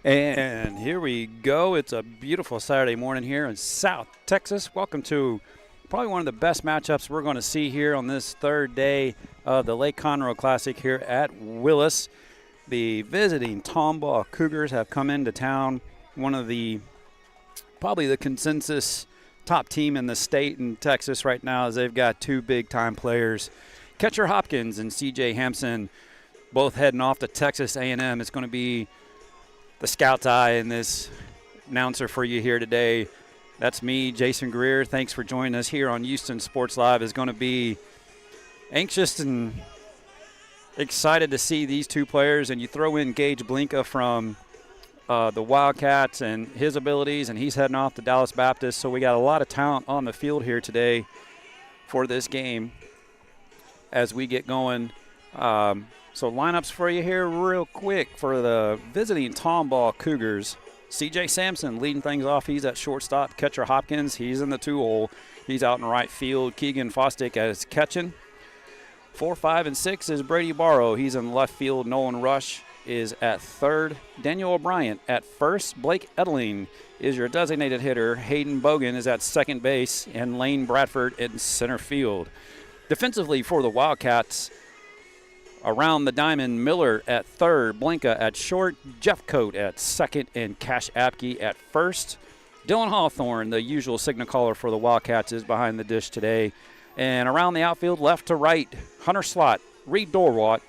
And here we go. It's a beautiful Saturday morning here in South Texas. Welcome to probably one of the best matchups we're going to see here on this third day of the Lake Conroe Classic here at WIllis. The visiting Tomball Cougars have come into town. One of the probably the consensus top team in the state in Texas right now, as they've got two big-time players, Catcher Hopkins and C.J. Hampson, both heading off to Texas A&M. It's going to be the scout's eye in this announcer for you here today. That's me, Jason Greer. Thanks for joining us here on Houston Sports Live. Is going to be anxious and excited to see these two players, and you throw in Gage Blinka from the Wildcats and his abilities, and he's heading off to Dallas Baptist. So we got a lot of talent on the field here today for this game as we get going. So lineups for you here real quick for the visiting Tomball Cougars. C.J. Sampson leading things off. He's at shortstop. Catcher Hopkins, he's in the 2-hole. He's out in right field. Keegan Fostick as catching. 4, 5, and 6 is Brady Barrow. He's in left field. Nolan Rush is at third. Daniel O'Brien at first. Blake Edeling is your designated hitter. Hayden Bogan is at second base. And Lane Bradford in center field. Defensively for the Wildcats, around the diamond, Miller at third, Blinka at short, Jeff Coate at second, and Cash Apke at first. Dylan Hawthorne, the usual signal caller for the Wildcats, is behind the dish today. And around the outfield, left to right, Hunter Slott, Reed Dorwat,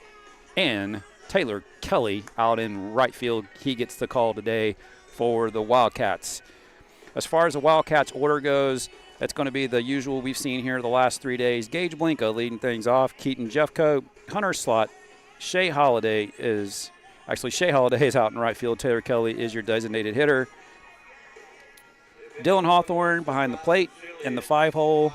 and Taylor Kelly out in right field. He gets the call today for the Wildcats. As far as the Wildcats order goes, it's going to be the usual we've seen here the last 3 days. Gage Blinka leading things off. Keaton Jeffcoat, Hunter Slott, Shea Holiday is out in right field. Taylor Kelly is your designated hitter. Dylan Hawthorne behind the plate in the 5-hole.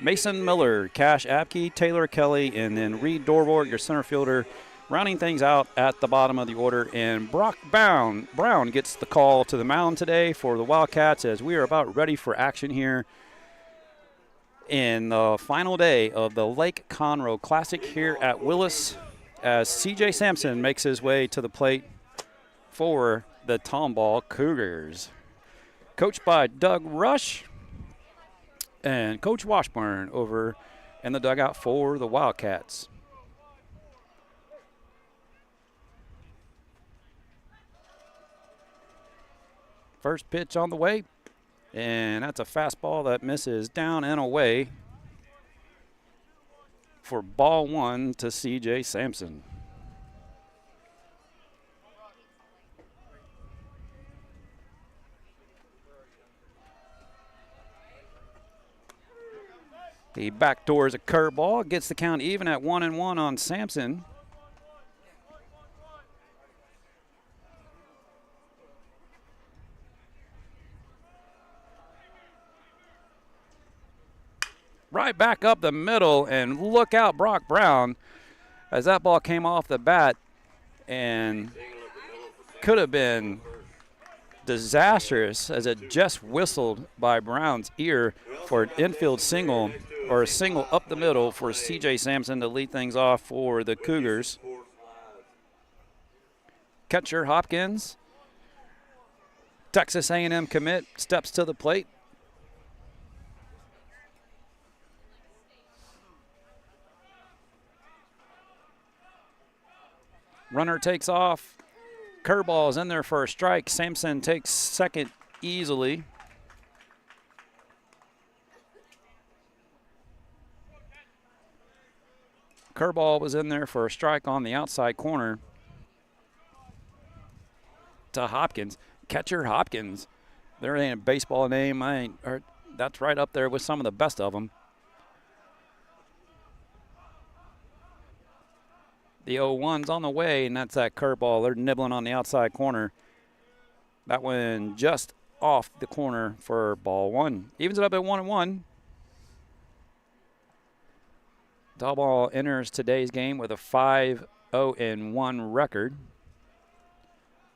Mason Miller, Cash Apke, Taylor Kelly, and then Reed Dorwart, your center fielder, rounding things out at the bottom of the order. And Brock Brown gets the call to the mound today for the Wildcats as we are about ready for action here in the final day of the Lake Conroe Classic here at WIllis, as C.J. Sampson makes his way to the plate for the Tomball Cougars. Coached by Doug Rush and Coach Washburn over in the dugout for the Wildcats. First pitch on the way. And that's a fastball that misses down and away for ball one to C.J. Sampson. He backdoors a curveball, gets the count even at 1-1 on Sampson. Right back up the middle, and look out, Brock Brown, as that ball came off the bat and could have been disastrous as it just whistled by Brown's ear for an infield single, or a single up the middle for C.J. Sampson to lead things off for the Cougars. Catcher Hopkins, Texas A&M commit, steps to the plate. Runner takes off. Curveball is in there for a strike. Sampson takes second easily. Curveball was in there for a strike on the outside corner to Hopkins. Catcher Hopkins. There ain't a baseball name. That's right up there with some of the best of them. The 0-1's on the way, and that's that curveball. They're nibbling on the outside corner. That one just off the corner for ball one. Evens it up at 1-1. Tomball enters today's game with a 5-0-1 record.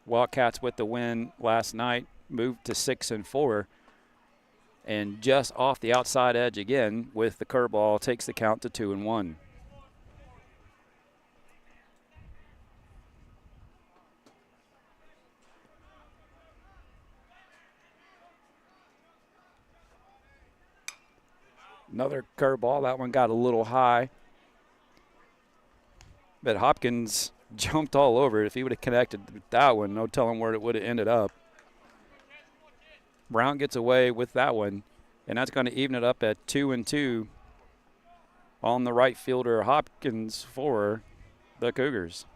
Wildcats with the win last night moved to 6-4. And just off the outside edge again with the curveball, takes the count to 2-1. Another curveball. That one got a little high. But Hopkins jumped all over it. If he would have connected with that one, no telling where it would have ended up. Brown gets away with that one, and that's going to even it up at 2-2 on the right fielder Hopkins for the Cougars.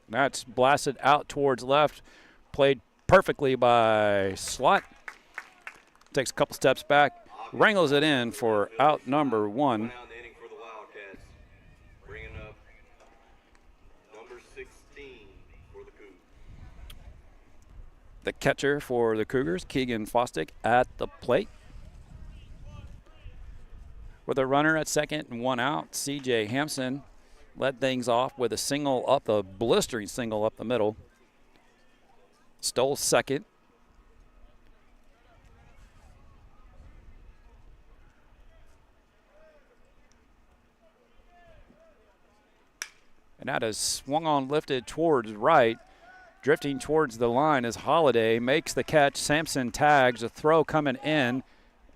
That's blasted out towards left, played perfectly by Slot. Takes a couple steps back, wrangles it in for out number 1. The catcher for the Cougars, Keegan Fostick, at the plate. With a runner at second and 1 out, C.J. Hampson led things off with a single up, a blistering single up the middle. Stole second. And that is swung on, lifted towards right. Drifting towards the line as Holiday makes the catch. Sampson tags, a throw coming in,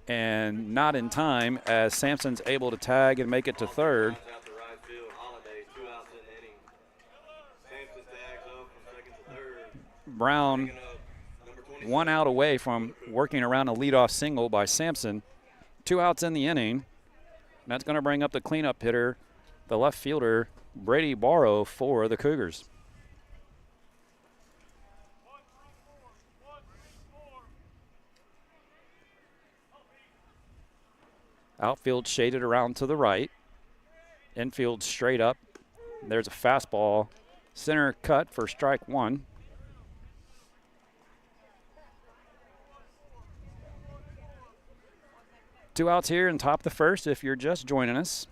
and not in time as Sampson's able to tag and make it to third. Brown 1 out away from working around a leadoff single by Sampson. 2 outs in the inning. And that's going to bring up the cleanup hitter, the left fielder, Brady Barrow, for the Cougars. Outfield shaded around to the right. Infield straight up. There's a fastball. Center cut for strike 1. Two outs here in top of the first if you're just joining us.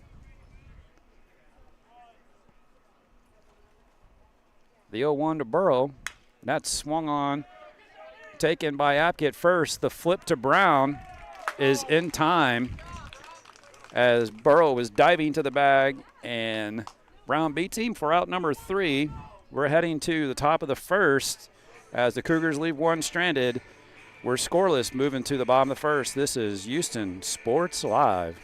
The 0-1 to Burrow. That's swung on. Taken by Apke at first. The flip to Brown is in time as Burrow was diving to the bag, and Brown beats him for out number 3. We're heading to the top of the first as the Cougars leave one stranded. We're scoreless moving to the bottom of the first. This is Houston Sports Live.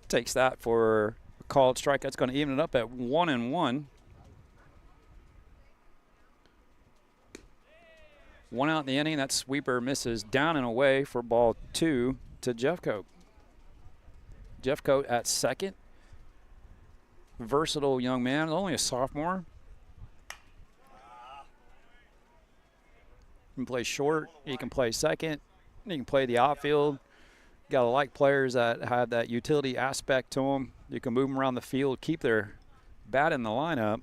Takes that for a called strike. That's going to even it up at 1-1. One out in the inning. That sweeper misses down and away for ball 2 to Jeffcoat. Jeffcoat at second. Versatile young man, only a sophomore. He can play short. He can play second. He can play the outfield. Got to like players that have that utility aspect to them. You can move them around the field, keep their bat in the lineup.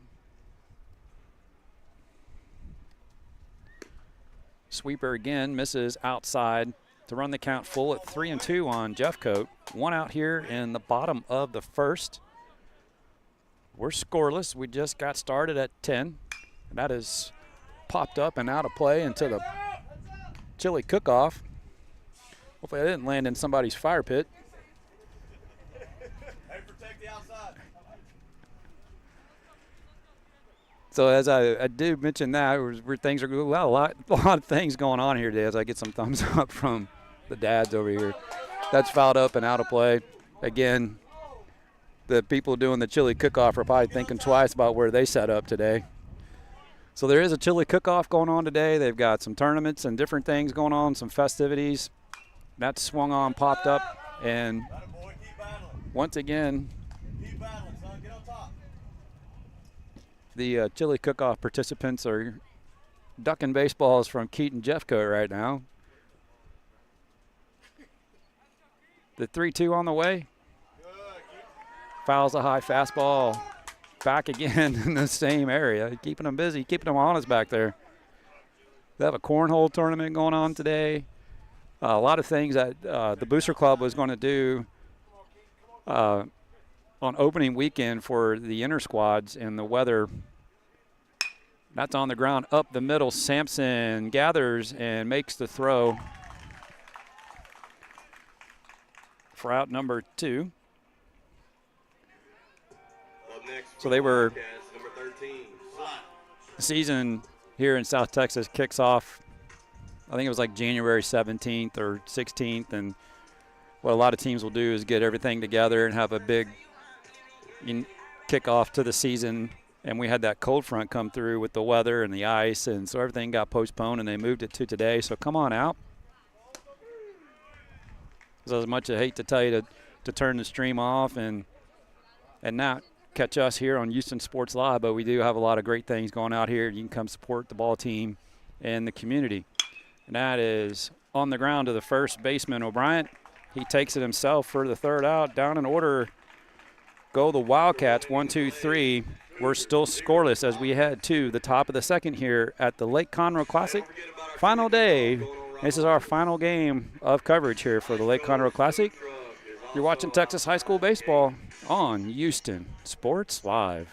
Sweeper again, misses outside to run the count full at 3-2 on Jeffcoat. One out here in the bottom of the first. We're scoreless. We just got started at 10. And that is popped up and out of play into the chili cook-off. Hopefully I didn't land in somebody's fire pit. Hey, protect the outside. So as I did mention that, where things are going, a lot of things going on here today as I get some thumbs up from the dads over here. That's fouled up and out of play. Again, the people doing the chili cook-off are probably thinking twice about where they set up today. So there is a chili cook-off going on today. They've got some tournaments and different things going on, some festivities. That swung on, popped up, and once again, the chili cook-off participants are ducking baseballs from Keaton Jeffcoat right now. The 3-2 on the way. Fouls a high fastball. Back again in the same area. Keeping them busy, keeping them honest back there. They have a cornhole tournament going on today. A lot of things that the Booster Club was going to do on opening weekend for the inter squads, and the weather. That's on the ground up the middle. Sampson gathers and makes the throw for out number 2. So they were, the season here in South Texas kicks off, I think it was like January 17th or 16th, and what a lot of teams will do is get everything together and have a big kickoff to the season. And we had that cold front come through with the weather and the ice, and so everything got postponed and they moved it to today. So come on out. So as much as I hate to tell you to turn the stream off and not catch us here on Houston Sports Live, but we do have a lot of great things going out here. You can come support the ball team and the community. And that is on the ground to the first baseman, O'Brien. He takes it himself for the third out. Down in order go the Wildcats, 1, 2, 3. We're still scoreless as we head to the top of the second here at the Lake Conroe Classic. Final day. This is our final game of coverage here for the Lake Conroe Classic. You're watching Texas High School Baseball on Houston Sports Live.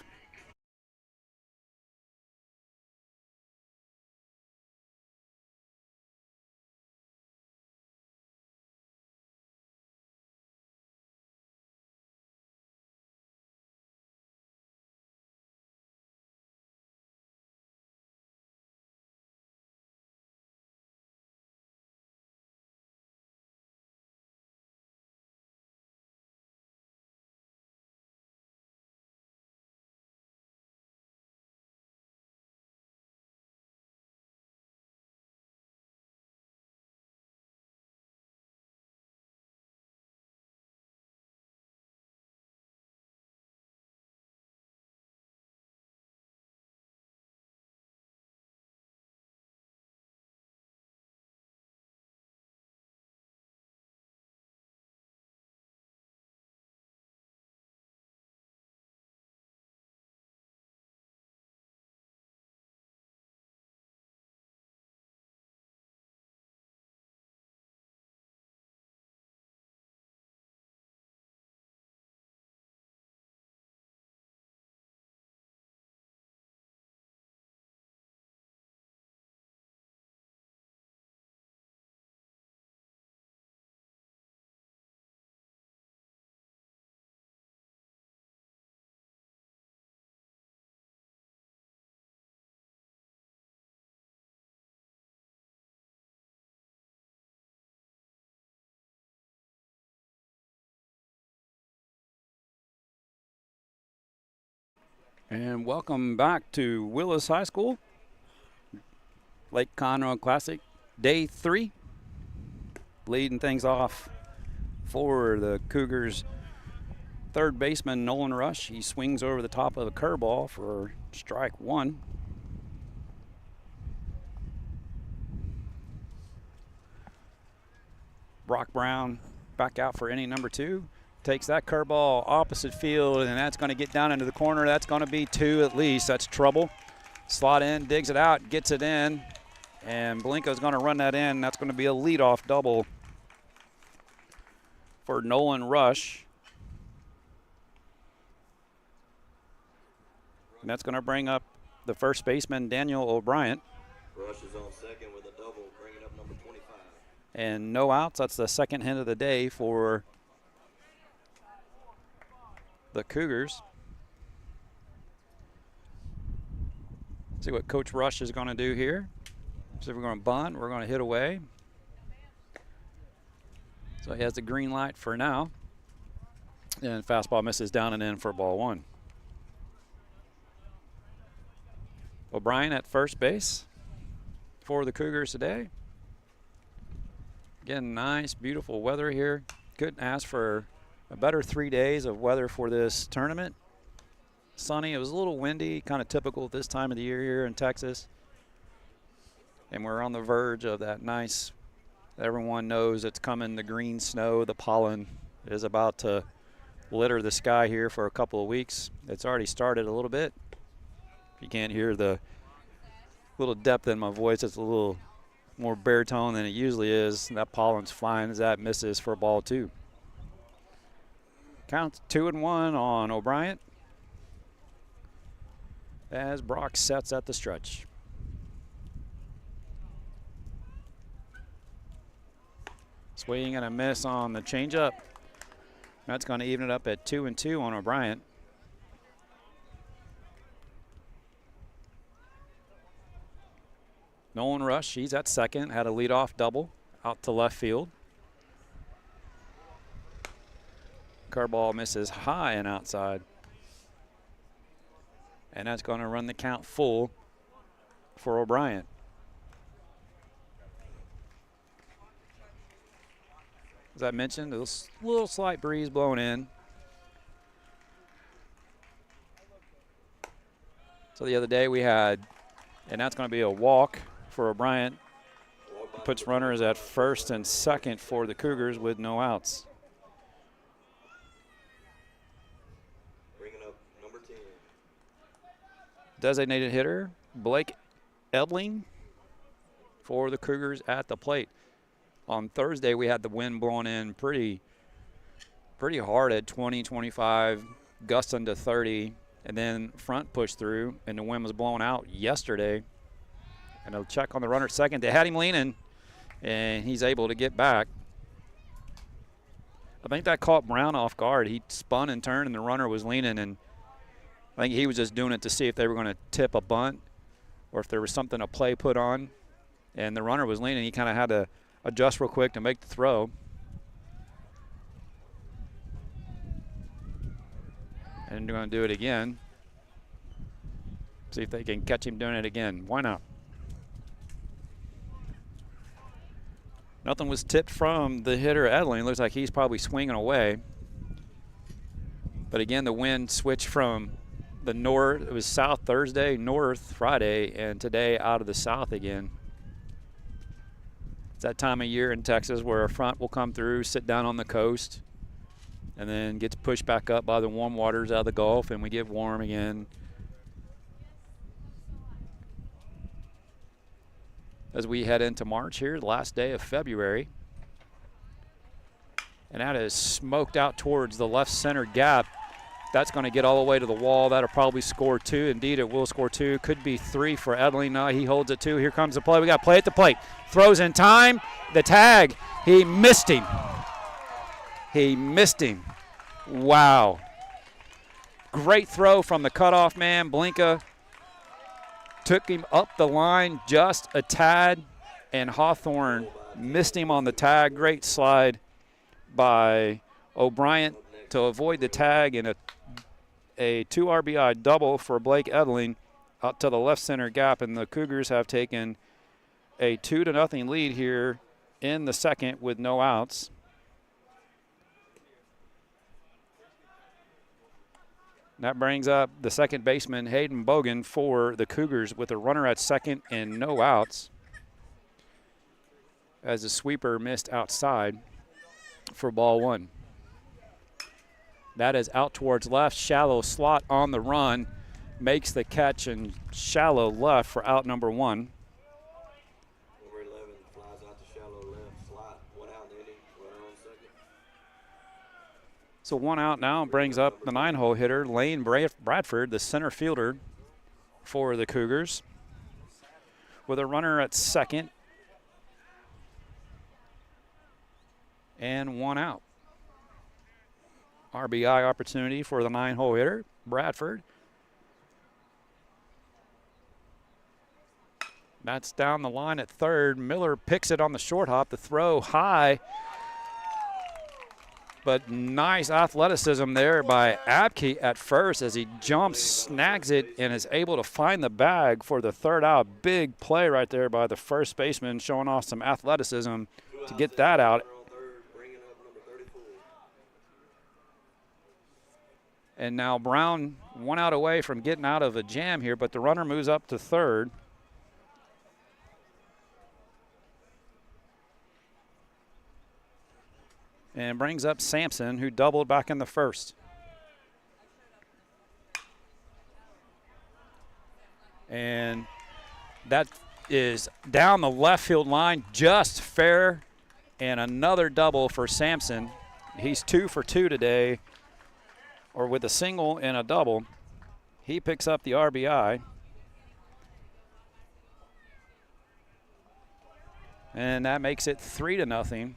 And welcome back to Willis High School, Lake Conroe Classic, Day 3. Leading things off for the Cougars, third baseman Nolan Rush. He swings over the top of a curveball for strike 1. Brock Brown back out for inning number 2. Takes that curveball opposite field, and that's going to get down into the corner. That's going to be 2 at least. That's trouble. Slot in, digs it out, gets it in, and Blinko's going to run that in. That's going to be a leadoff double for Nolan Rush. And that's going to bring up the first baseman, Daniel O'Brien. Rush is on second with a double, bringing up number 25. And no outs. That's the second hit of the day for the Cougars. See what Coach Rush is going to do here. So we're going to bunt. We're going to hit away. So he has the green light for now. And fastball misses down and in for ball 1. O'Brien at first base for the Cougars today. Again, nice, beautiful weather here. Couldn't ask for a better 3 days of weather for this tournament. Sunny, it was a little windy, kind of typical at this time of the year here in Texas. And we're on the verge of that nice, everyone knows it's coming, the green snow, the pollen is about to litter the sky here for a couple of weeks. It's already started a little bit. If you can't hear the little depth in my voice, it's a little more baritone than it usually is. That pollen's flying as that misses for ball 2. Count 2-1 on O'Brien as Brock sets at the stretch. Swing and a miss on the changeup. That's going to even it up at 2-2 on O'Brien. Nolan Rush, he's at second, had a leadoff double out to left field. Curveball misses high and outside. And that's going to run the count full for O'Brien. As I mentioned, a little slight breeze blowing in. So the other day we had, and that's going to be a walk for O'Brien. Puts runners at first and second for the Cougars with no outs. Designated hitter Blake Ebling for the Cougars at the plate. On Thursday, we had the wind blowing in pretty hard at 20, 25, gusting to 30, and then front pushed through, and the wind was blowing out yesterday. And a check on the runner at second. They had him leaning, and he's able to get back. I think that caught Brown off guard. He spun and turned, and the runner was leaning, and I think he was just doing it to see if they were going to tip a bunt or if there was something to play put on. And the runner was leaning. He kind of had to adjust real quick to make the throw. And they're going to do it again. See if they can catch him doing it again. Why not? Nothing was tipped from the hitter, Edling. Looks like he's probably swinging away. But again, the wind switched from the north. It was south Thursday, north Friday, and today out of the south again. It's that time of year in Texas where a front will come through, sit down on the coast, and then gets pushed back up by the warm waters out of the Gulf, and we get warm again. As we head into March here, the last day of February. And that is smoked out towards the left center gap. That's going to get all the way to the wall. That'll probably score 2. Indeed, it will score 2. Could be 3 for Edling. No, he holds it 2. Here comes the play. We got play at the plate. Throws in time. The tag. He missed him. He missed him. Wow. Great throw from the cutoff man. Blinka took him up the line just a tad, and Hawthorne missed him on the tag. Great slide by O'Brien to avoid the tag, and a 2 RBI double for Blake Edeling out to the left center gap, and the Cougars have taken a 2-0 lead here in the second with no outs. That brings up the second baseman, Hayden Bogan, for the Cougars with a runner at second and no outs, as the sweeper missed outside for ball one. That is out towards left, shallow slot on the run, makes the catch in shallow left for out number one. Number 11 flies out to shallow left slot. 1 out in the inning. Runner on second. So 1 out now brings up the 9-hole hitter, Lane Bradford, the center fielder for the Cougars, with a runner at second and 1 out. RBI opportunity for the 9-hole hitter, Bradford. That's down the line at third. Miller picks it on the short hop. The throw high, but nice athleticism there by Abke at first as he jumps, snags it, and is able to find the bag for the third out. Big play right there by the first baseman, showing off some athleticism to get that out. And now Brown 1 out away from getting out of a jam here, but the runner moves up to third. And brings up Sampson, who doubled back in the first. And that is down the left field line, just fair, and another double for Sampson. He's 2 for 2 today, or with a single and a double. He picks up the RBI. And that makes it 3-0.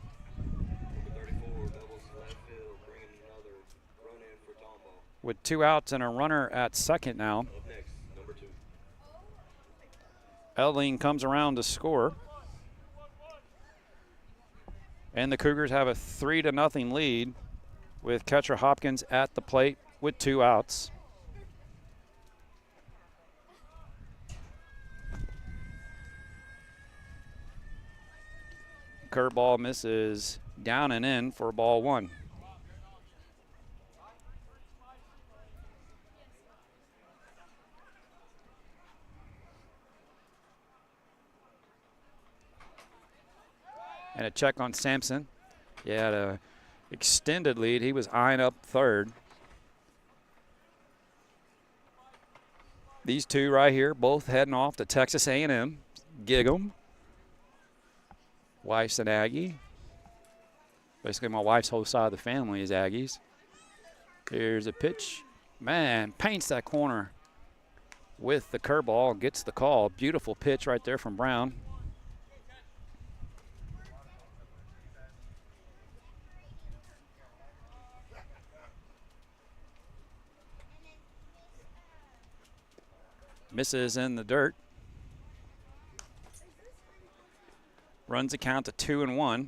With 2 outs and a runner at second now. Up next, number 2. Edeling comes around to score. And the Cougars have a 3-0 lead with catcher Hopkins at the plate with 2 outs. Curveball misses down and in for ball one. And a check on Sampson. He had a extended lead. He was eyeing up third. These two right here, both heading off to Texas A&M. Gig 'em. Wife's an Aggie. Basically, my wife's whole side of the family is Aggies. Here's a pitch. Man, paints that corner with the curveball, gets the call. Beautiful pitch right there from Brown. Misses in the dirt. Runs the count to 2-1.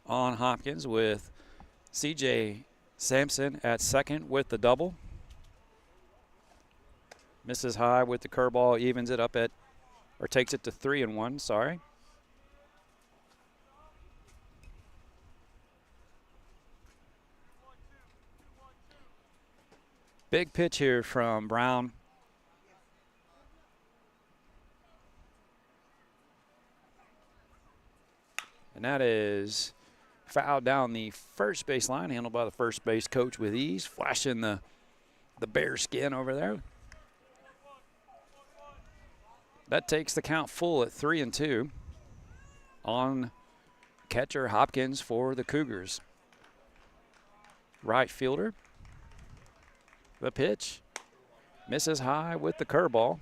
On Hopkins with C.J. Sampson at second with the double. Misses high with the curveball, evens it up at, or takes it to 3-1, sorry. Big pitch here from Brown. And that is fouled down the first base line, handled by the first base coach with ease, flashing the bear skin over there. That takes the count full at 3-2 on catcher Hopkins for the Cougars. Right fielder. The pitch. Misses high with the curveball.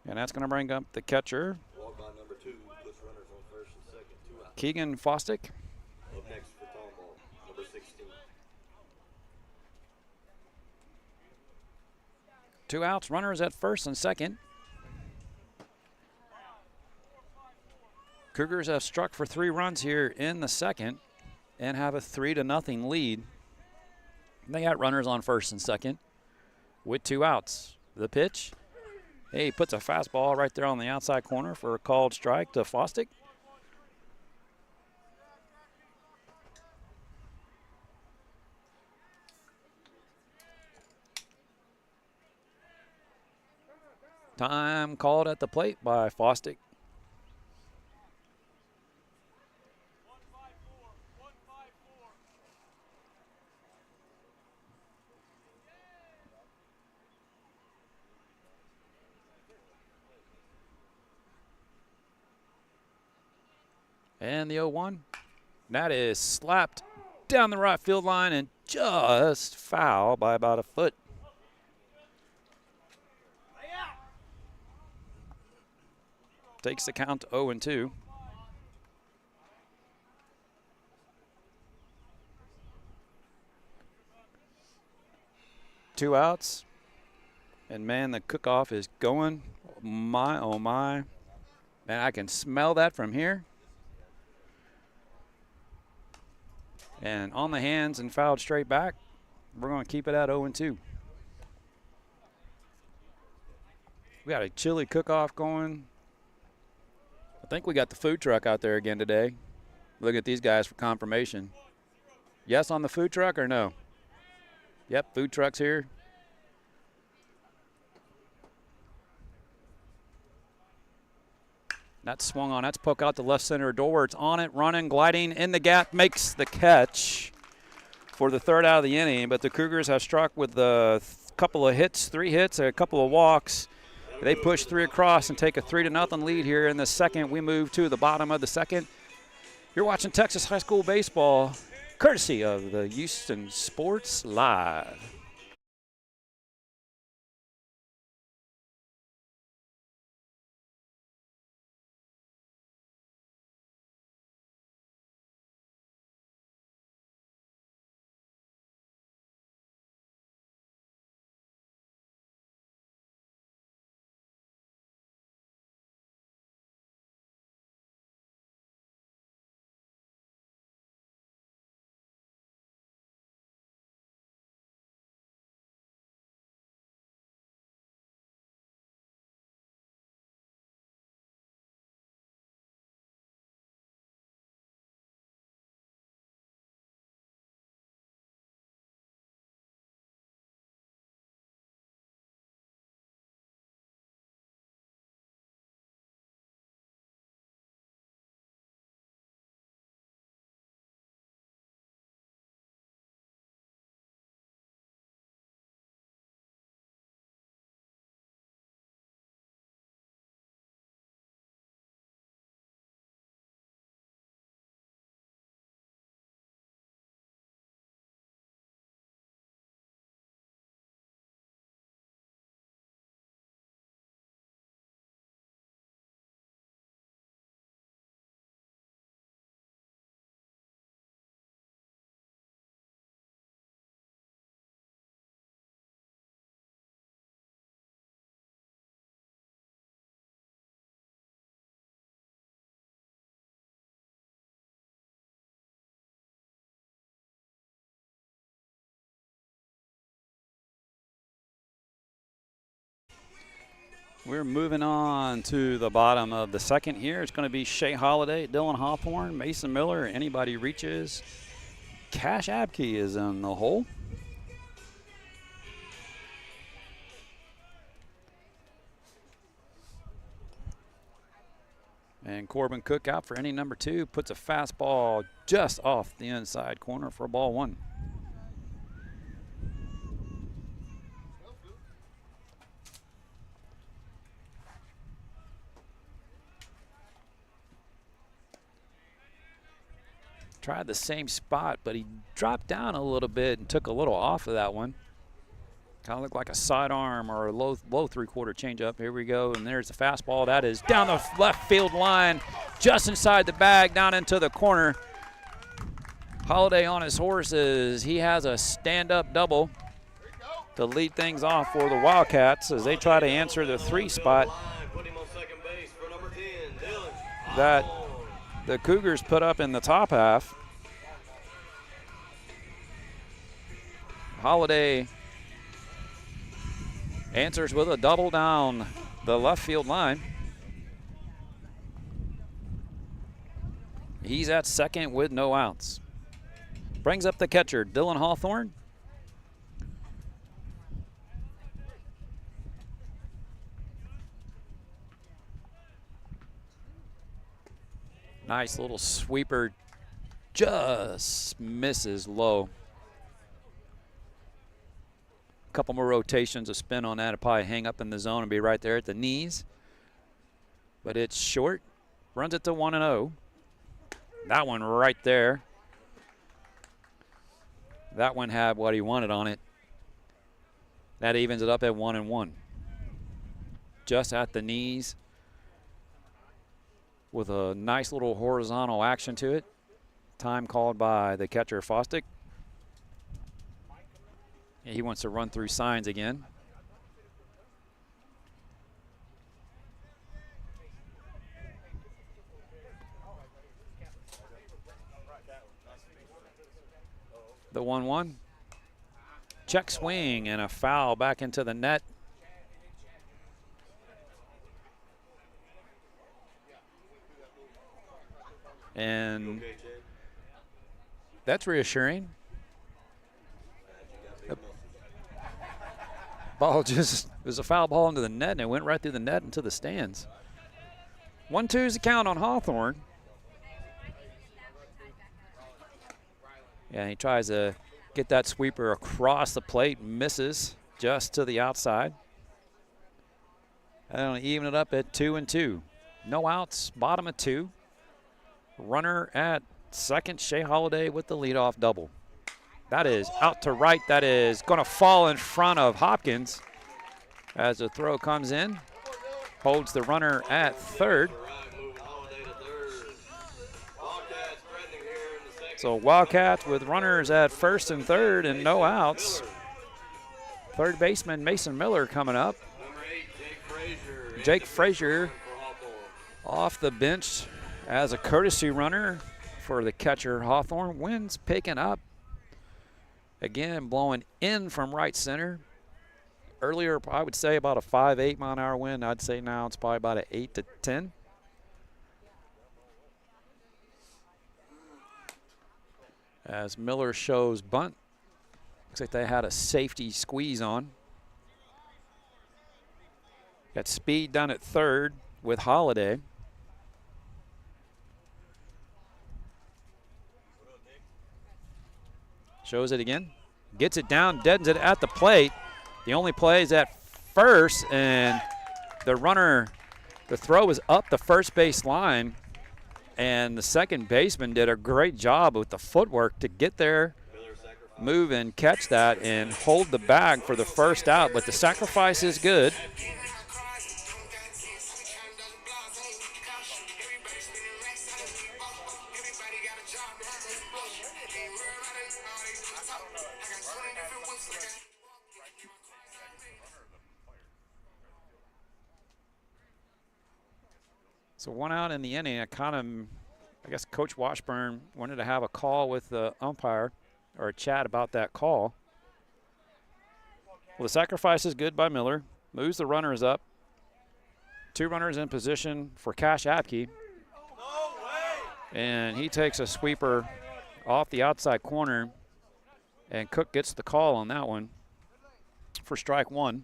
And that's going to bring up the catcher. Walk by number 2, puts runners on first and second, 2 out. Keegan Fostick. Up next for Tomball, number 16. 2 outs, runners at first and second. Cougars have struck for 3 runs here in the second and have a 3-0 lead. They got runners on first and second with 2 outs. The pitch. Hey, he puts a fastball right there on the outside corner for a called strike to Fosdick. Time called at the plate by Fosdick. And the 0-1. That is slapped down the right field line and just foul by about a foot. Takes the count to 0-2. Two outs. And man, the cook-off is going. My, oh my. Man, I can smell that from here. And on the hands and fouled straight back. We're going to keep it at 0-2. We got a chili cook-off going. I think we got the food truck out there again today. Look at these guys for confirmation. Yes on the food truck or no? Yep, food truck's here. That's swung on. That's poke out the left center door. It's on it, running, gliding in the gap, makes the catch for the 3rd out of the inning. But the Cougars have struck with a couple of hits, 3 hits, a couple of walks. They push 3 across and take a 3-0 lead here in the second. We move to the bottom of the second. You're watching Texas High School Baseball, courtesy of the Houston Sports Live. We're moving on to the bottom of the second here. It's going to be Shea Holiday, Dylan Hawthorne, Mason Miller, anybody reaches. Cash Abkey is in the hole. And Corbin Cook out for inning number 2, puts a fastball just off the inside corner for ball 1. Tried the same spot, but he dropped down a little bit and took a little off of that one. Kind of looked like a sidearm or a low 3/4 changeup. Here we go, and there's the fastball. That is down the left field line, just inside the bag, down into the corner. Holiday on his horses. He has a stand-up double to lead things off for the Wildcats as they try to answer the 3 spot. Put him on second base for number 10, Dylan. That the Cougars put up in the top half. Holiday answers with a double down the left field line. He's at second with no outs. Brings up the catcher, Dylan Hawthorne. Nice little sweeper, just misses low. A couple more rotations, a spin on that, it'll probably hang up in the zone and be right there at the knees. But it's short, runs it to 1-0. That one right there. That one had what he wanted on it. That evens it up at 1-1. Just at the knees with a nice little horizontal action to it. Time called by the catcher, Fostick. He wants to run through signs again. The 1-1. Check swing and a foul back into the net. And that's reassuring. The ball just, it was a foul ball into the net, and it went right through the net into the stands. 1-2 is the count on Hawthorne. Yeah, he tries to get that sweeper across the plate, misses just to the outside. And even it up at 2-2. No outs, bottom of 2. Runner at second, Shea Holiday with the leadoff double. That is out to right. That is going to fall in front of Hopkins as the throw comes in. Holds the runner at third. So Wildcats with runners at first and third and no outs. Third baseman Mason Miller coming up. Jake Frazier off the bench as a courtesy runner for the catcher Hawthorne. Wind's picking up. Again, blowing in from right center. Earlier, I would say about a 5-8 mile-an-hour wind. I'd say now it's probably about an 8 to 10. As Miller shows bunt. Looks like they had a safety squeeze on. Got speed down at third with Holiday. Shows it again. Gets it down, deadens it at the plate. The only play is at first, and the runner, the throw is up the first base line, and the second baseman did a great job with the footwork to get there, move and catch that, and hold the bag for the first out. But the sacrifice is good. So 1 out in the inning. I guess Coach Washburn wanted to have a call with the umpire or a chat about that call. Well, the sacrifice is good by Miller. Moves the runners up. 2 runners in position for Cash Apke. And he takes a sweeper off the outside corner, and Cook gets the call on that one for strike 1.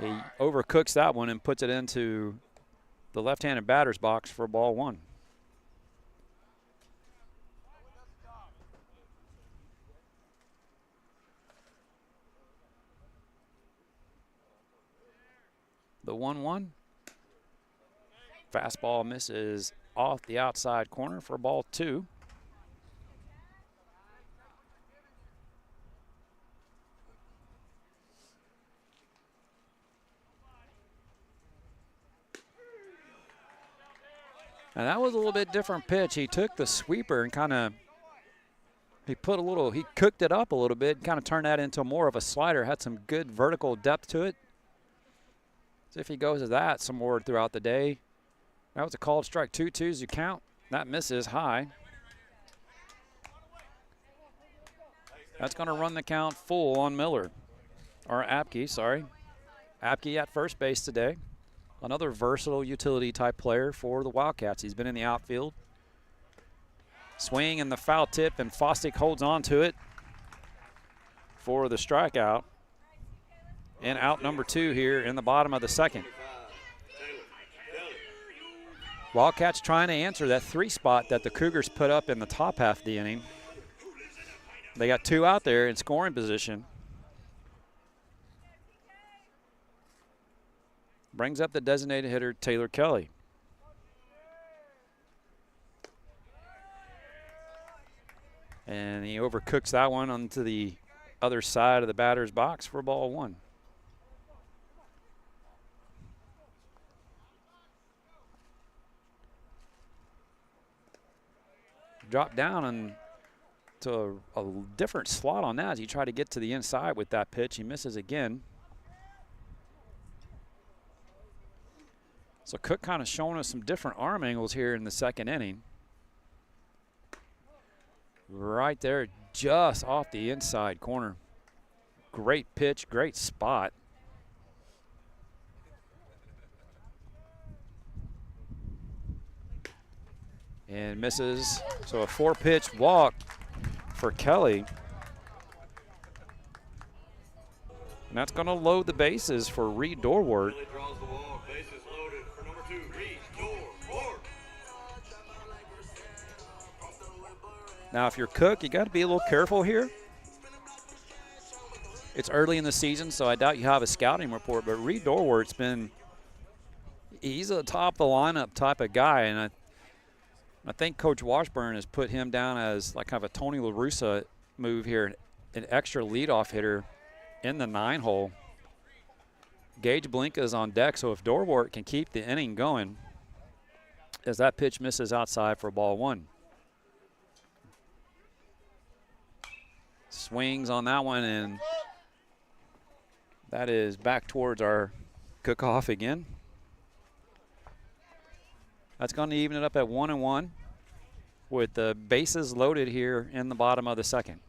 He overcooks that one and puts it into the left-handed batter's box for ball 1. The 1-1. Fastball misses off the outside corner for ball 2. And that was a little bit different pitch. He took the sweeper and he cooked it up a little bit, kind of turned that into more of a slider, had some good vertical depth to it. See if he goes to that some more throughout the day. That was a called strike. 2-2s you count. That misses high. That's going to run the count full on Miller. Or Apke, sorry. Apke at first base today. Another versatile utility type player for the Wildcats. He's been in the outfield. Swing and the foul tip, and Fosdick holds on to it for the strikeout. And out number 2 here in the bottom of the second. Wildcats trying to answer that 3 spot that the Cougars put up in the top half of the inning. They got 2 out there in scoring position. Brings up the designated hitter, Taylor Kelly. And he overcooks that one onto the other side of the batter's box for ball 1. Drop down and to a different slot on that as he tried to get to the inside with that pitch. He misses again. So Cook kind of showing us some different arm angles here in the second inning. Right there, just off the inside corner. Great pitch, great spot. And misses. So a 4-pitch walk for Kelly. And that's going to load the bases for Reed Dorwart. Now, if you're Cook, you got to be a little careful here. It's early in the season, so I doubt you have a scouting report, but Reed Dorwart's he's a top of the lineup type of guy, and I think Coach Washburn has put him down as like kind of a Tony La Russa move here, an extra leadoff hitter in the 9-hole. Gage Blinka is on deck, so if Dorwart can keep the inning going, as that pitch misses outside for ball 1. Swings on that one, and that is back towards our cook-off again. That's going to even it up at 1-1 with the bases loaded here in the bottom of the second.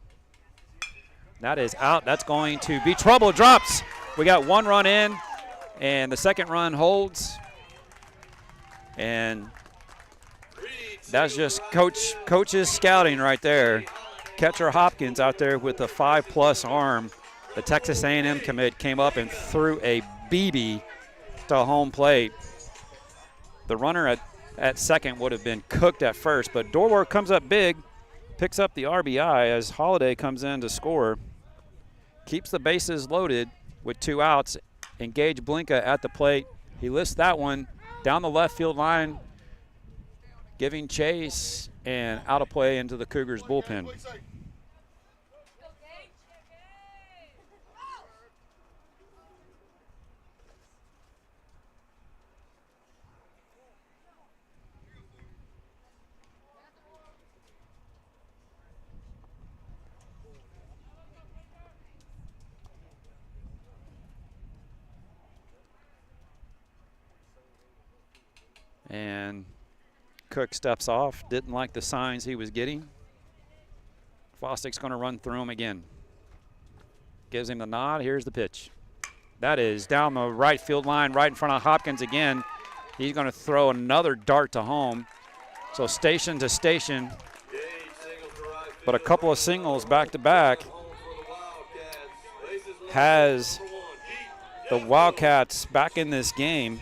That is out. That's going to be trouble. Drops. We got 1 run in, and the second run holds. And that's just coach's scouting right there. Catcher Hopkins out there with a 5+ arm. The Texas A&M commit came up and threw a BB to home plate. The runner at second would have been cooked at first, but Dorwart comes up big, picks up the RBI as Holiday comes in to score. Keeps the bases loaded with 2 outs. Engage Blinka at the plate. He lifts that one down the left field line, giving chase, and out of play into the Cougars bullpen. And Cook steps off, didn't like the signs he was getting. Fosdick's going to run through him again. Gives him the nod. Here's the pitch. That is down the right field line, right in front of Hopkins again. He's going to throw another dart to home. So station to station, but a couple of singles back to back has the Wildcats back in this game.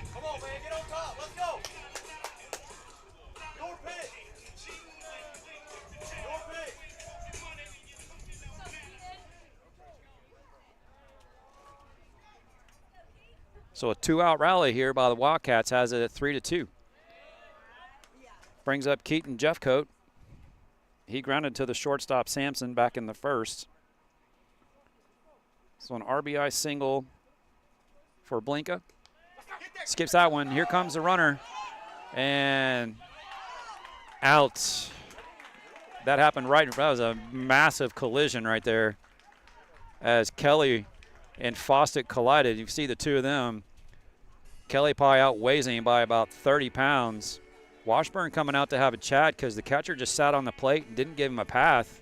So a 2-out rally here by the Wildcats has it at 3-2. Brings up Keaton Jeffcoat. He grounded to the shortstop Sampson back in the first. So an RBI single for Blinka. Skips that one. Here comes the runner. And out. That happened right in front. That was a massive collision right there as Kelly and Fosdick collided. You see the two of them Kelly probably outweighs him by about 30 pounds. Washburn coming out to have a chat because the catcher just sat on the plate and didn't give him a path.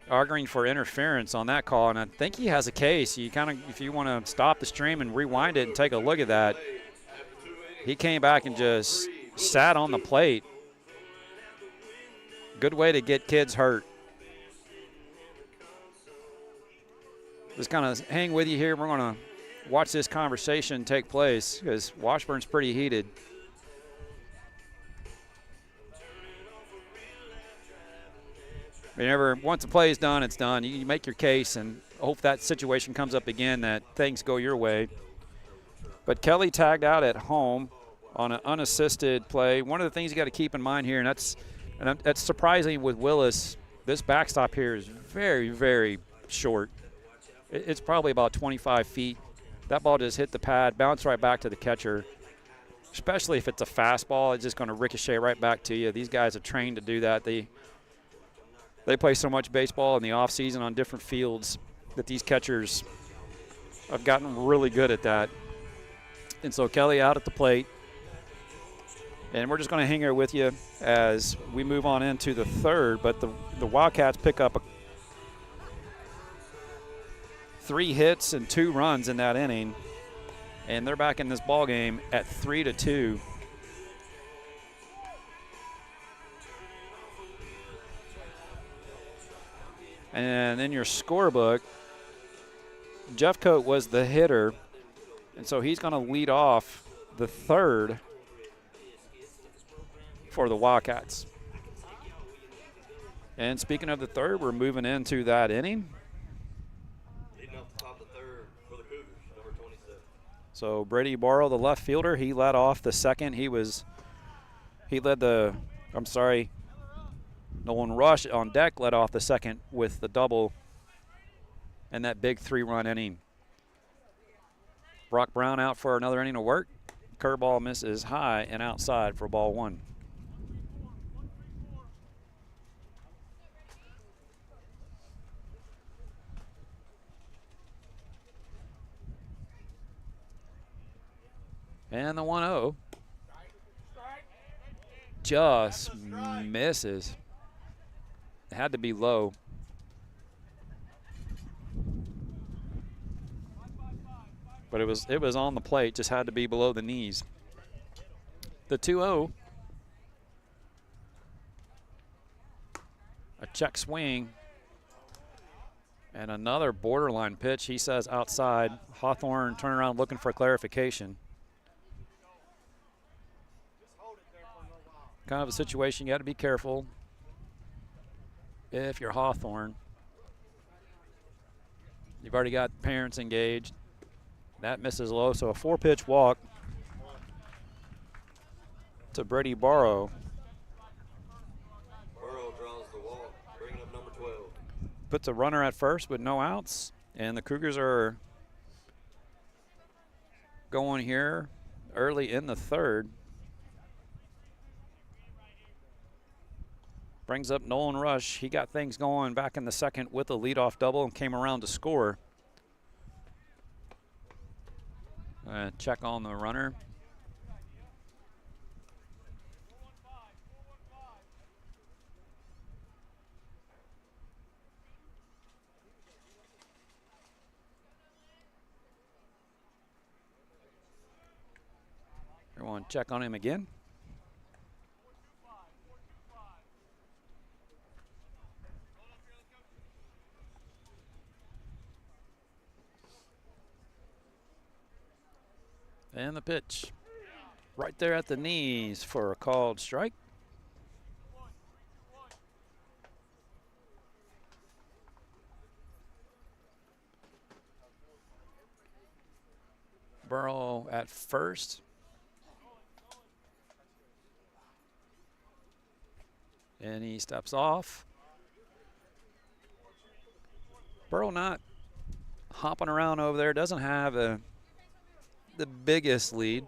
Arguing for interference on that call, and I think he has a case. You kind of, if you want to stop the stream and rewind it and take a look at that, he came back and just sat on the plate. Good way to get kids hurt. Just kind of hang with you here. We're going to watch this conversation take place because Washburn's pretty heated. Whenever, once the play is done, it's done. You make your case and hope that situation comes up again, that things go your way. But Kelly tagged out at home on an unassisted play. One of the things you got to keep in mind here, and that's surprising with Willis, this backstop here is very, very short. It's probably about 25 feet. That ball just hit the pad, bounced right back to the catcher. Especially if it's a fastball, it's just going to ricochet right back to you. These guys are trained to do that. They play so much baseball in the offseason on different fields that these catchers have gotten really good at that. And so Kelly out at the plate. And we're just going to hang here with you as we move on into the third. But the Wildcats pick up 3 hits and 2 runs in that inning. And they're back in this ball game at 3-2. And in your scorebook, Jeffcoat was the hitter, and so he's going to lead off the third for the Wildcats. And speaking of the third, we're moving into that inning. Leading off the top of the third for the Cougars, number 27. So Brady Barrow, the left fielder, he led off the second. Nolan Rush on deck led off the second with the double and that big 3-run inning. Brock Brown out for another inning of work. Curveball misses high and outside for ball 1. And the 1-0 just misses. It had to be low. But it was on the plate, just had to be below the knees. The 2-0. A check swing. And another borderline pitch. He says outside. Hawthorne turn around looking for clarification. Kind of a situation you got to be careful if you're Hawthorne. You've already got parents engaged. That misses low, so a 4-pitch walk to Brady Barrow. Barrow draws the walk, bringing up number 12. Puts a runner at first with no outs, and the Cougars are going here early in the third. Brings up Nolan Rush. He got things going back in the second with a leadoff double and came around to score. Check on the runner. Everyone check on him again. And the pitch right there at the knees for a called strike. Burrow at first. And he steps off. Burrow not hopping around over there, doesn't have the biggest lead.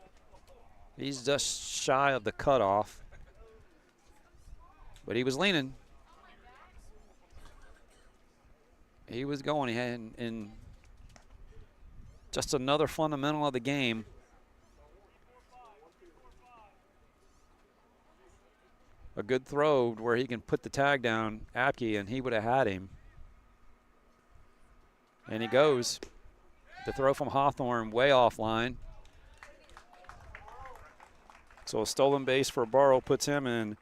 He's just shy of the cutoff. But he was leaning. He was going. And just another fundamental of the game. A good throw where he can put the tag down, Apke, and he would have had him. And he goes. The throw from Hawthorne way offline. So a stolen base for Barrow puts him in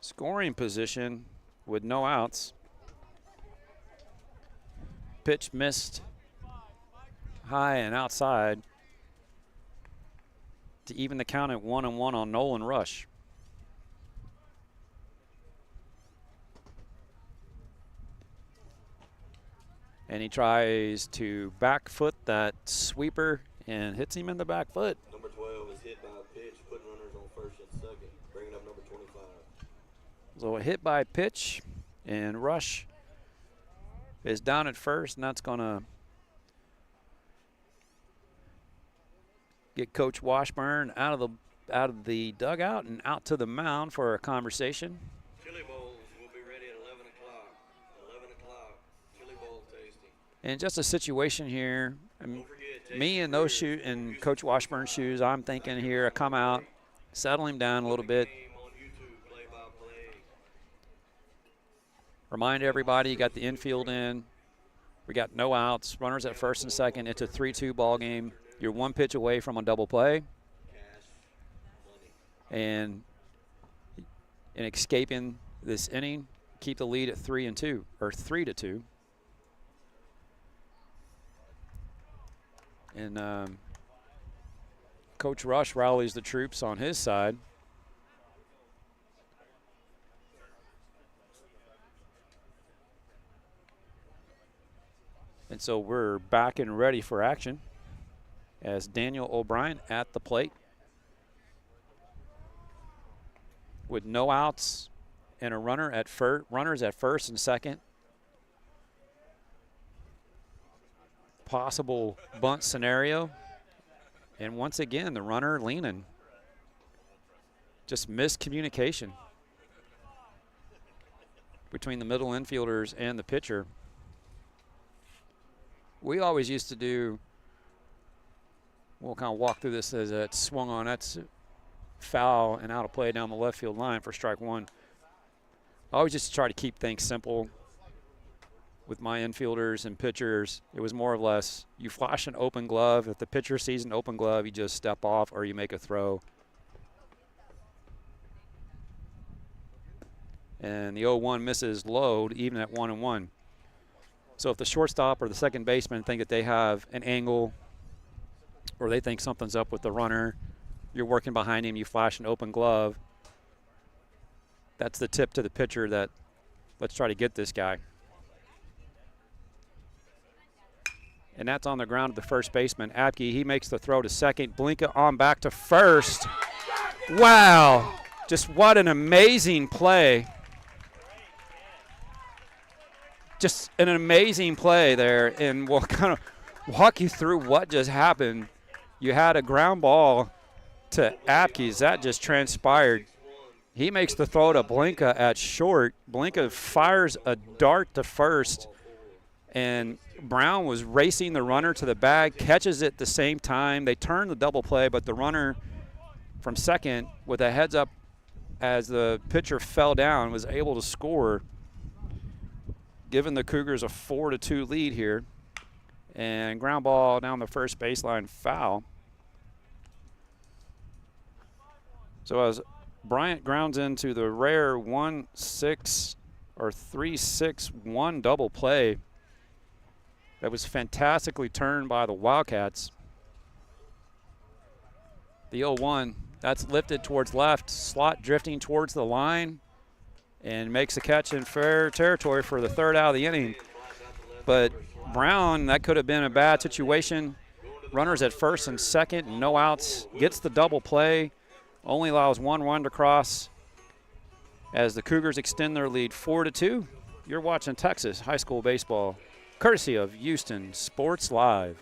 scoring position with no outs. Pitch missed high and outside to even the count at 1-1 on Nolan Rush. And he tries to back foot that sweeper and hits him in the back foot. Number 12 is hit by a pitch, putting runners on first and second, bringing up number 25. So a hit by pitch, and Rush is down at first, and that's going to get Coach Washburn out of the dugout and out to the mound for a conversation. Chili bowls will be ready at 11 o'clock. 11 o'clock, chili bowl tasting. And just a situation here, Don't forget, me in those shoes, in Coach Washburn's shoes, I'm thinking here, come out, settle him down a little bit. on YouTube, play-by-play. Remind everybody you got the infield in. We got no outs, runners at first and second. It's a 3-2 ball game. You're one pitch away from a double play. Cash, money. And in escaping this inning, keep the lead at 3-2 or 3-2. And Coach Rush rallies the troops on his side. And so we're back and ready for action as Daniel O'Brien at the plate with no outs and a runner at runners at first and second. Possible bunt scenario. And once again, the runner leaning. Just miscommunication between the middle infielders and the pitcher. We always used to do, we'll kind of walk through this as it's swung on. That's foul and out of play down the left field line for strike one. I always just try to keep things simple with my infielders and pitchers. It was more or less, you flash an open glove. If the pitcher sees an open glove, you just step off or you make a throw. And the 0-1 misses load even at 1-1. So if the shortstop or the second baseman think that they have an angle or they think something's up with the runner, you're working behind him, you flash an open glove. That's the tip to the pitcher that let's try to get this guy. And that's on the ground to the first baseman. Apke, he makes the throw to second. Blinka on back to first. Wow, just what an amazing play. Just an amazing play there, and we'll kind of walk you through what just happened. You had a ground ball to Apke. That just transpired. He makes the throw to Blinka at short. Blinka fires a dart to first, and Brown was racing the runner to the bag, catches it at the same time. They turn the double play, but the runner from second with a heads up as the pitcher fell down was able to score, giving the Cougars a 4-2 lead here. And ground ball down the first baseline, foul. So as Bryant grounds into the rare 1-6 or 3-6-1 double play that was fantastically turned by the Wildcats. The 0-1, that's lifted towards left, slot drifting towards the line, and makes a catch in fair territory for the third out of the inning. But Brown, that could have been a bad situation. Runners at first and second, no outs, gets the double play, only allows one run to cross as the Cougars extend their lead 4-2. You're watching Texas high school baseball, courtesy of Houston Sports Live.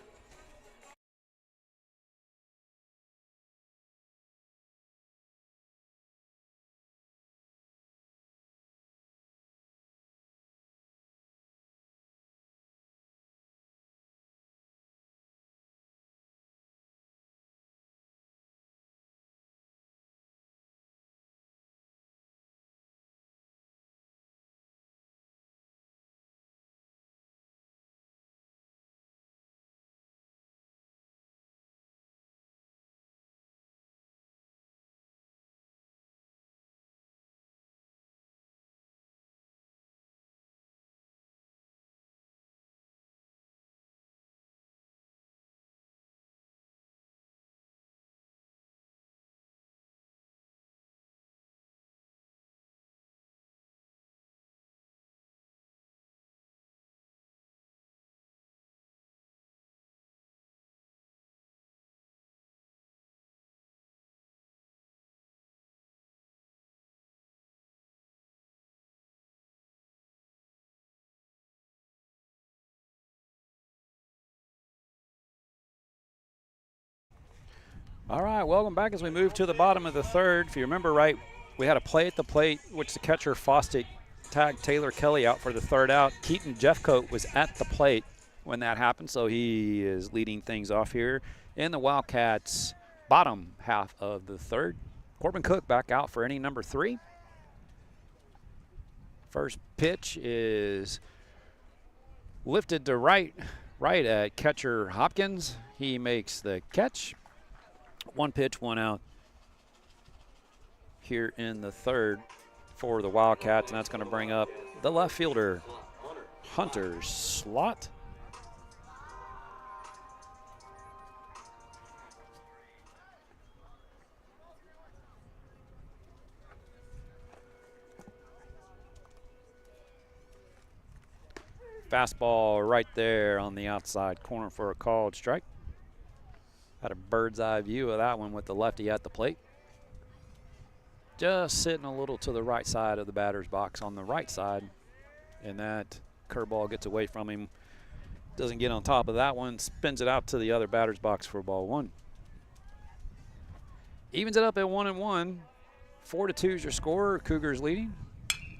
All right, welcome back as we move to the bottom of the third. If you remember right, we had a play at the plate, which the catcher Fostick tagged Taylor Kelly out for the third out. Keaton Jeffcoat was at the plate when that happened, so he is leading things off here in the Wildcats' bottom half of the third. Corbin Cook back out for inning number 3. First pitch is lifted to right at catcher Hopkins. He makes the catch. 1 pitch, 1 out here in the third for the Wildcats, and that's going to bring up the left fielder, Hunter Slot. Fastball right there on the outside corner for a called strike. Had a bird's eye view of that one with the lefty at the plate. Just sitting a little to the right side of the batter's box on the right side. And that curveball gets away from him. Doesn't get on top of that one. Spins it out to the other batter's box for ball 1. Evens it up at 1-1. 4-2 is your score. Cougars leading.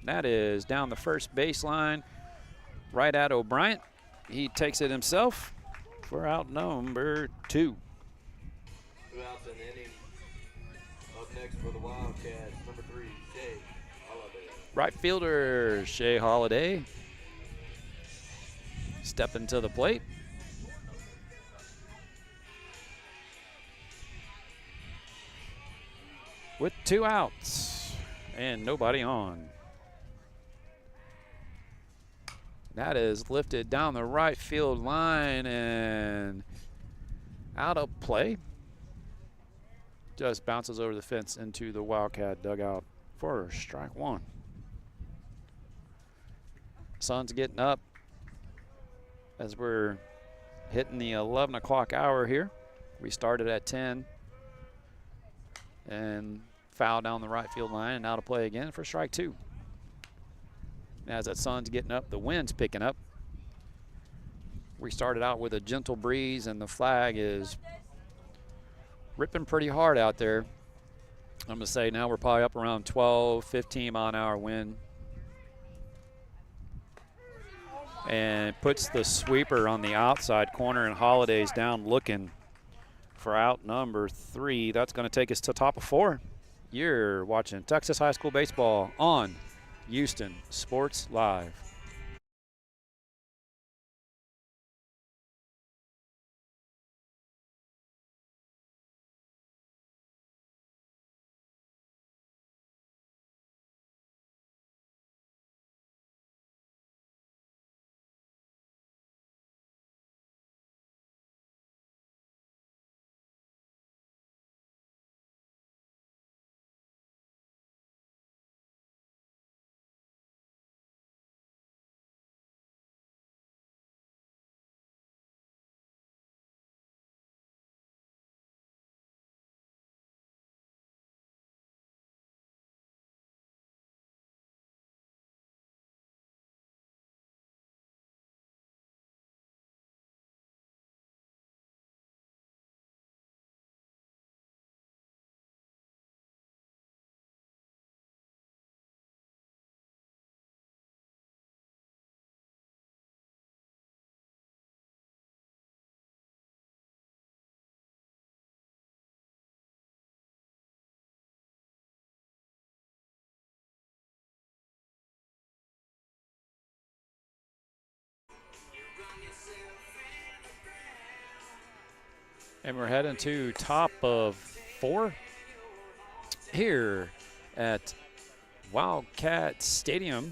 That is down the first baseline. Right at O'Brien. He takes it himself for out number 2. 2 outs in the inning. Up next for the Wildcats, number 3, Shea Holiday. Right fielder Shea Holiday stepping to the plate. With 2 outs and nobody on. That is lifted down the right field line and out of play. Just bounces over the fence into the Wildcat dugout for strike 1. Sun's getting up as we're hitting the 11 o'clock hour here. We started at 10 and foul down the right field line and out of play again for strike 2. As that sun's getting up, the wind's picking up. We started out with a gentle breeze and the flag is ripping pretty hard out there. I'm gonna say now we're probably up around 12, 15 mile an hour wind. And puts the sweeper on the outside corner and Holiday's down looking for out number 3. That's gonna take us to top of 4. You're watching Texas High School Baseball on Houston Sports Live. And we're heading to top of 4 here at Wildcat Stadium,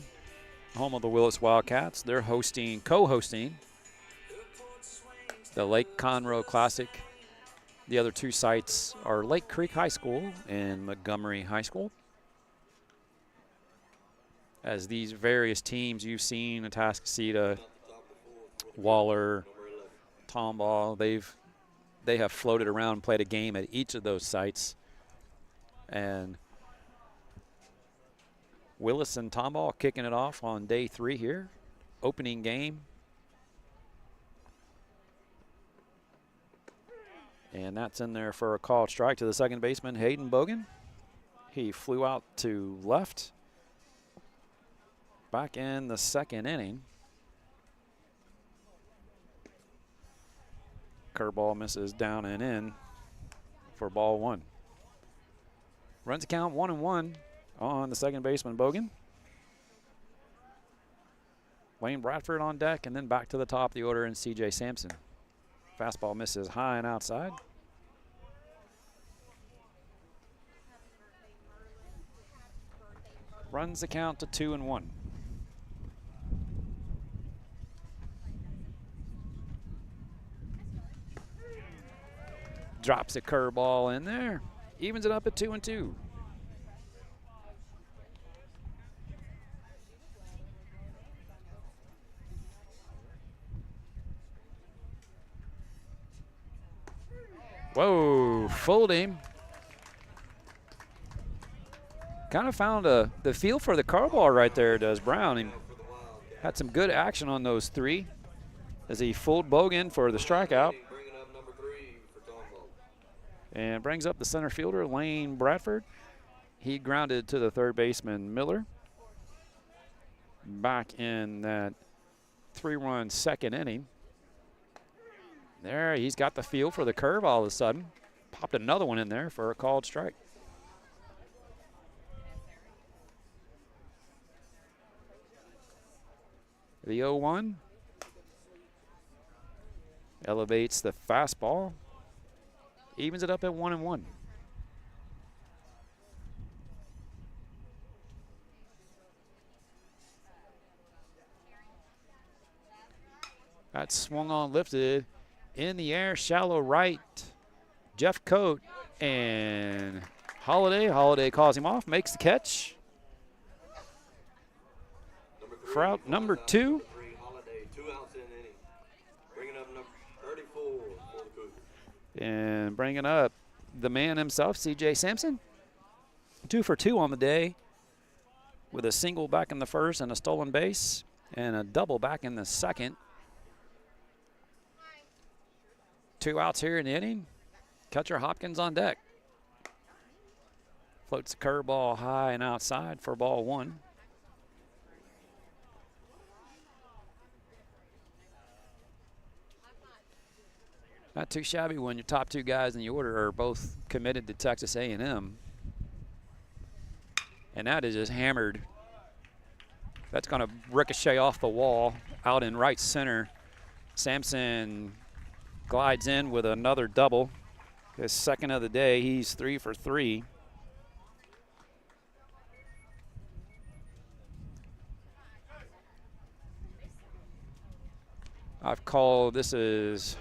home of the WIllis Wildkats. They're co-hosting the Lake Conroe Classic. The other 2 sites are Lake Creek High School and Montgomery High School. As these various teams you've seen, Atascocita, Waller, Tomball, they have floated around and played a game at each of those sites. And WIllis and Tomball kicking it off on day 3 here. Opening game. And that's in there for a called strike to the second baseman, Hayden Bogan. He flew out to left. Back in the second inning. Curveball misses down and in for ball one. Runs count 1-1 on the second baseman, Bogan. Wayne Bradford on deck, and then back to the top of the order in C.J. Sampson. Fastball misses high and outside. Runs the count to 2-1. Drops a curveball in there. Evens it up at 2-2. Whoa, fooled him. Kind of found the feel for the curveball right there, does Brown. He had some good action on those three as he fooled Bogan for the strikeout. And brings up the center fielder, Lane Bradford. He grounded to the third baseman, Miller. Back in that 3-run second inning. There, he's got the feel for the curve all of a sudden. Popped another one in there for a called strike. The 0-1 elevates the fastball. Evens it up at 1-1. That swung on, lifted in the air, shallow right. Jeff Coate and Holiday calls him off, makes the catch. For out number 2. And bringing up the man himself, C.J. Sampson. 2 for 2 on the day with a single back in the first and a stolen base and a double back in the second. 2 outs here in the inning. Catcher Hopkins on deck. Floats the curveball high and outside for ball 1. Not too shabby when your top 2 guys in the order are both committed to Texas A&M. And that is just hammered. That's going to ricochet off the wall out in right center. Sampson glides in with another double. His second of the day. He's 3 for 3. I've called, this is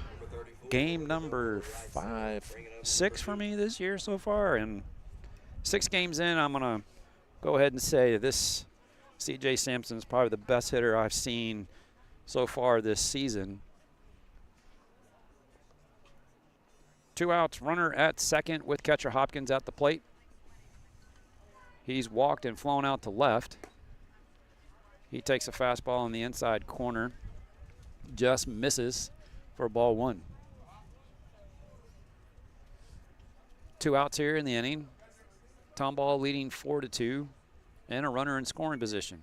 game number 6 for me this year so far, and 6 games in, I'm gonna go ahead and say this C.J. Sampson's probably the best hitter I've seen so far this season. 2 outs, runner at second with catcher Hopkins at the plate. He's walked and flown out to left. He takes a fastball in the inside corner, just misses for ball 1. 2 outs here in the inning. Tomball leading 4-2, and a runner in scoring position.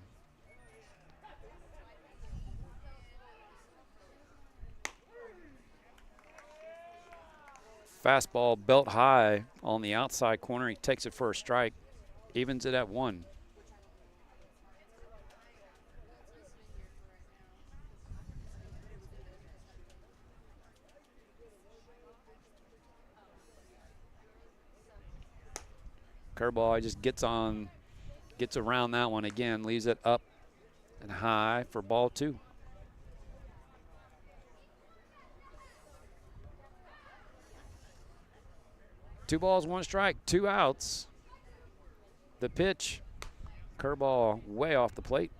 Fastball belt high on the outside corner. He takes it for a strike, evens it at 1. Curveball just gets around that one again, leaves it up and high for ball 2. Two balls, 1 strike, 2 outs. The pitch, curveball way off the plate.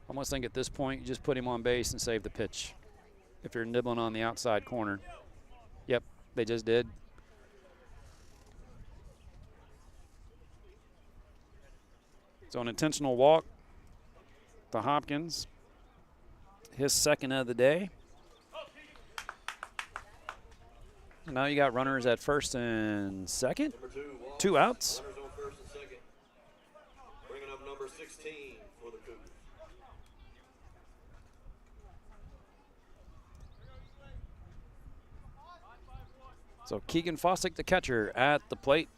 Almost think at this point you just put him on base and save the pitch if you're nibbling on the outside corner. Yep, they just did. So an intentional walk to Hopkins, his second of the day. Now you got runners at first and second. Number 2, walk. 2 outs. Runners on first and second. Bringing up number 16 for the Cougars. So Keegan Fossick, the catcher, at the plate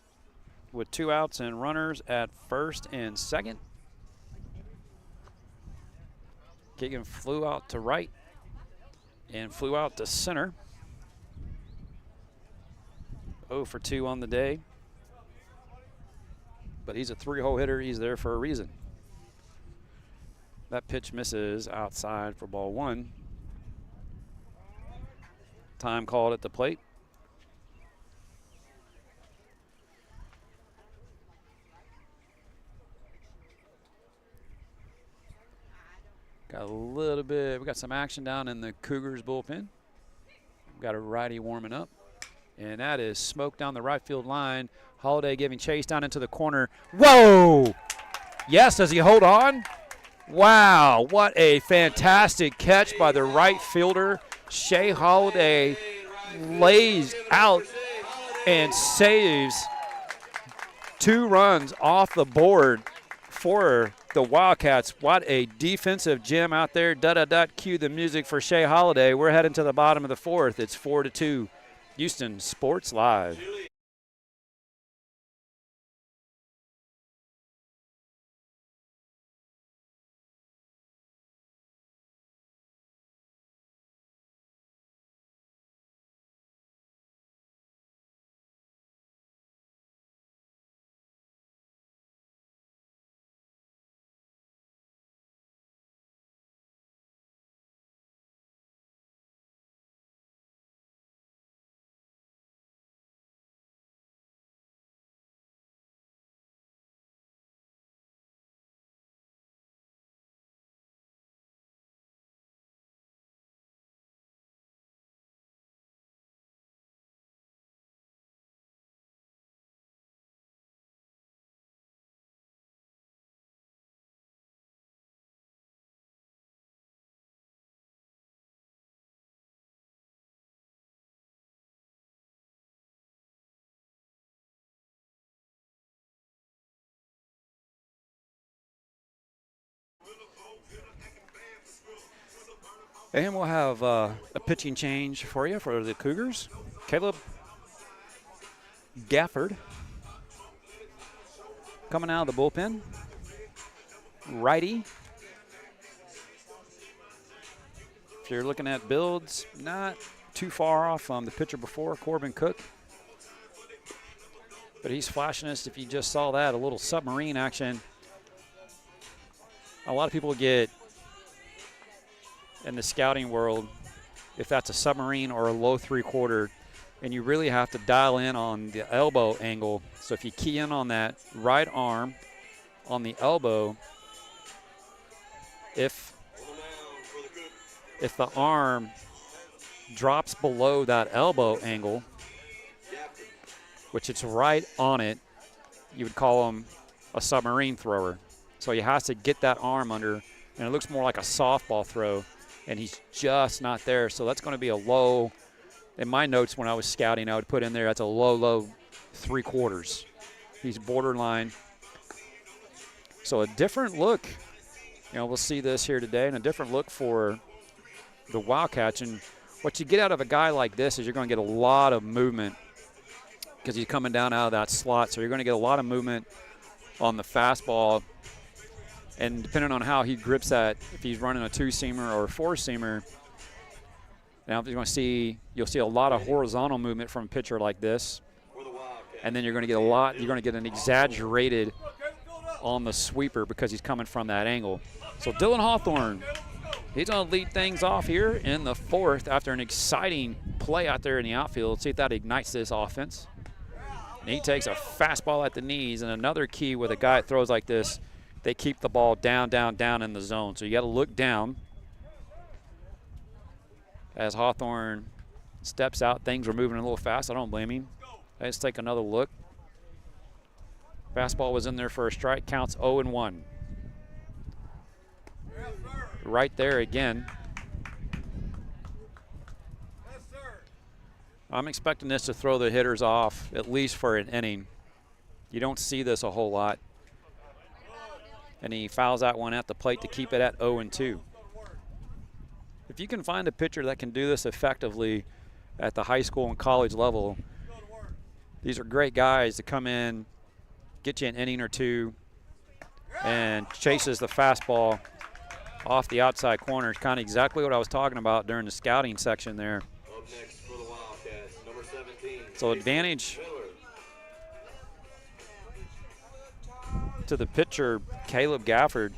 with 2 outs and runners at first and second. Keegan flew out to right and flew out to center. 0 for 2 on the day. But he's a 3-hole hitter. He's there for a reason. That pitch misses outside for ball 1. Time called at the plate. Got a little bit, we got some action down in the Cougars bullpen. We've got a righty warming up. And that is smoke down the right field line. Holiday giving chase down into the corner. Whoa! Yes, does he hold on? Wow, what a fantastic catch by the right fielder. Shea Holiday lays out and saves 2 runs off the board for the Wildcats. What a defensive gem out there. Cue the music for Shea Holiday. We're heading to the bottom of the 4th. It's 4-2. Houston Sports Live. And we'll have a pitching change for you for the Cougars. Caleb Gafford coming out of the bullpen. Righty. If you're looking at builds, not too far off from the pitcher before, Corbin Cook. But he's flashing us, if you just saw that, a little submarine action. A lot of people get in the scouting world if that's a submarine or a low 3/4, and you really have to dial in on the elbow angle. So if you key in on that right arm on the elbow, if the arm drops below that elbow angle, which it's right on it, you would call him a submarine thrower. So he has to get that arm under, and it looks more like a softball throw, and he's just not there. So that's going to be a low. In my notes when I was scouting, I would put in there that's a low 3/4. He's borderline. So a different look. You know, we'll see this here today, and a different look for the Wildcats. And what you get out of a guy like this is you're going to get a lot of movement because he's coming down out of that slot. So you're going to get a lot of movement on the fastball. And depending on how he grips that, if he's running a 2-seamer or a 4-seamer, now you'll see a lot of horizontal movement from a pitcher like this. And then you're going to get an exaggerated on the sweeper because he's coming from that angle. So Dylan Hawthorne, he's going to lead things off here in the 4th after an exciting play out there in the outfield. See if that ignites this offense. And he takes a fastball at the knees, and another key with a guy that throws like this, they keep the ball down in the zone. So you got to look down. As Hawthorne steps out, things are moving a little fast. I don't blame him. Let's take another look. Fastball was in there for a strike. Counts 0-1. Right there again. I'm expecting this to throw the hitters off at least for an inning. You don't see this a whole lot. And he fouls that one at the plate to keep it at 0-2. If you can find a pitcher that can do this effectively at the high school and college level, these are great guys to come in, get you an inning or two, and chases the fastball off the outside corner. It's kind of exactly what I was talking about during the scouting section there. Up next for the Wildcats, number 17. So advantage to the pitcher, Caleb Gafford.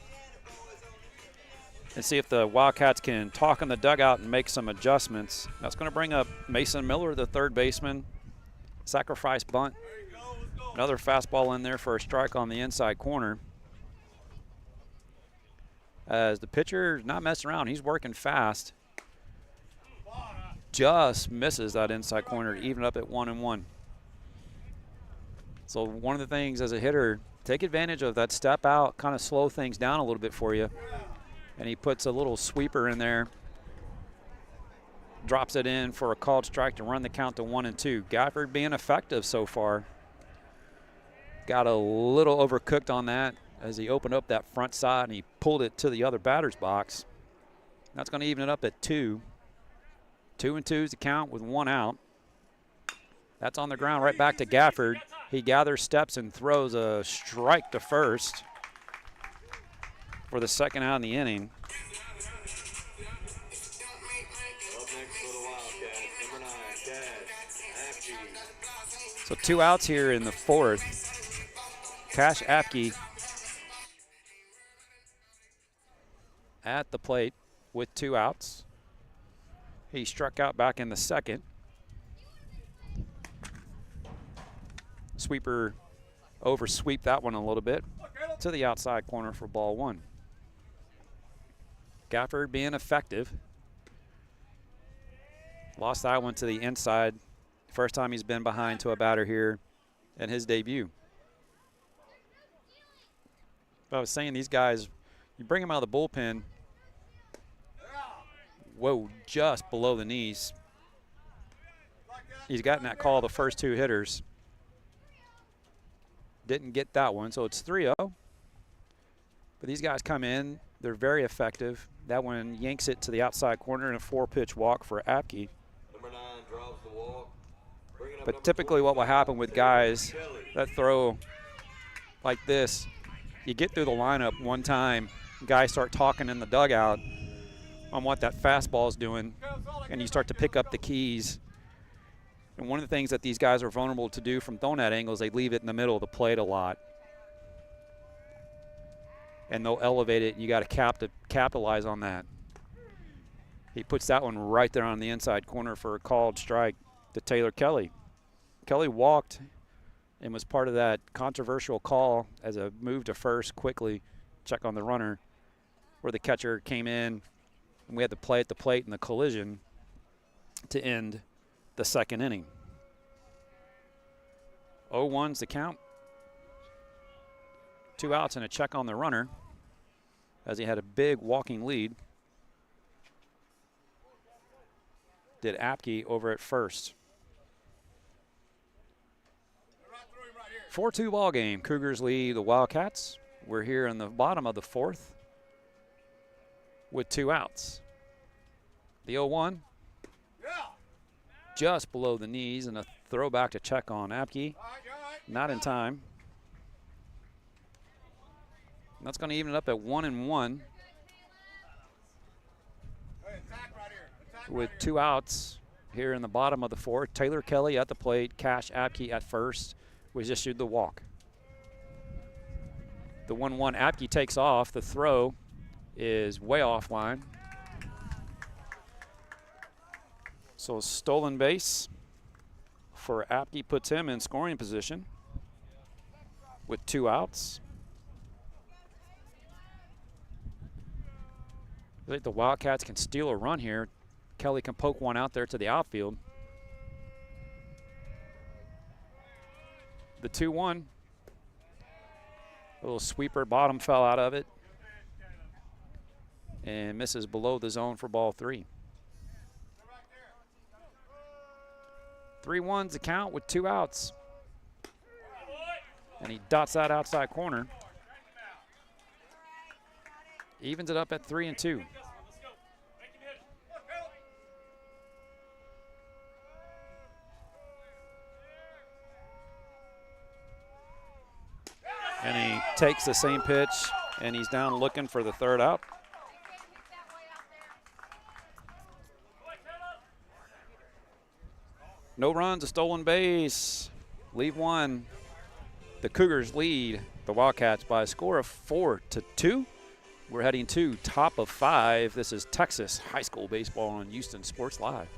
And see if the Wildcats can talk in the dugout and make some adjustments. That's going to bring up Mason Miller, the third baseman. Sacrifice bunt. Another fastball in there for a strike on the inside corner. As the pitcher's not messing around, he's working fast. Just misses that inside corner to even up at 1-1. So one of the things as a hitter, take advantage of that step out, kind of slow things down a little bit for you. And he puts a little sweeper in there, drops it in for a called strike to run the count to 1-2. Gafford being effective so far. Got a little overcooked on that as he opened up that front side and he pulled it to the other batter's box. That's going to even it up at 2. 2-2 is the count with 1 out. That's on the ground right back to Gafford. He gathers steps and throws a strike to first for the second out in the inning. Up next for the Wildcats, number 9, Cash Apke. So 2 outs here in the 4th. Cash Apke at the plate with 2 outs. He struck out back in the 2nd. Sweeper oversweep that one a little bit to the outside corner for ball 1. Gafford being effective. Lost that one to the inside. First time he's been behind to a batter here in his debut. But I was saying these guys, you bring them out of the bullpen, whoa, just below the knees. He's gotten that call the first 2 hitters. Didn't get that one, so it's 3-0. But these guys come in, they're very effective. That one yanks it to the outside corner in a 4-pitch walk for Apke. Number 9 draws the walk. But typically what will happen with guys that throw like this, you get through the lineup one time, guys start talking in the dugout on what that fastball is doing, and you start to pick up the keys. And one of the things that these guys are vulnerable to do from throwing that angle is they leave it in the middle of the plate a lot. And they'll elevate it, and you got to capitalize on that. He puts that one right there on the inside corner for a called strike to Taylor Kelly. Kelly walked and was part of that controversial call as a move to first quickly, check on the runner, where the catcher came in, and we had to play at the plate in the collision to end the 2nd inning. 0-1's the count. 2 outs and a check on the runner as he had a big walking lead. Did Apke over at first. 4-2 ball game. Cougars lead the Wildcats. We're here in the bottom of the 4th with 2 outs. The 0-1 just below the knees and a throwback to check on Apke. Not in time. That's going to even it up at 1-1 with 2 outs here in the bottom of the 4th. Taylor Kelly at the plate, Cash Apke at first. Was issued the walk. The 1-1, Apke takes off. The throw is way offline. So stolen base for Apke puts him in scoring position with 2 outs. I think the Wildcats can steal a run here. Kelly can poke one out there to the outfield. The 2-1. A little sweeper, bottom fell out of it. And misses below the zone for ball 3. 3-1's the count with 2 outs. And he dots that outside corner. Evens it up at 3-2. And he takes the same pitch, and he's down looking for the 3rd out. No runs, a stolen base. Leave 1. The Cougars lead the Wildcats by a score of 4-2. We're heading to top of 5. This is Texas High School Baseball on Houston Sports Live.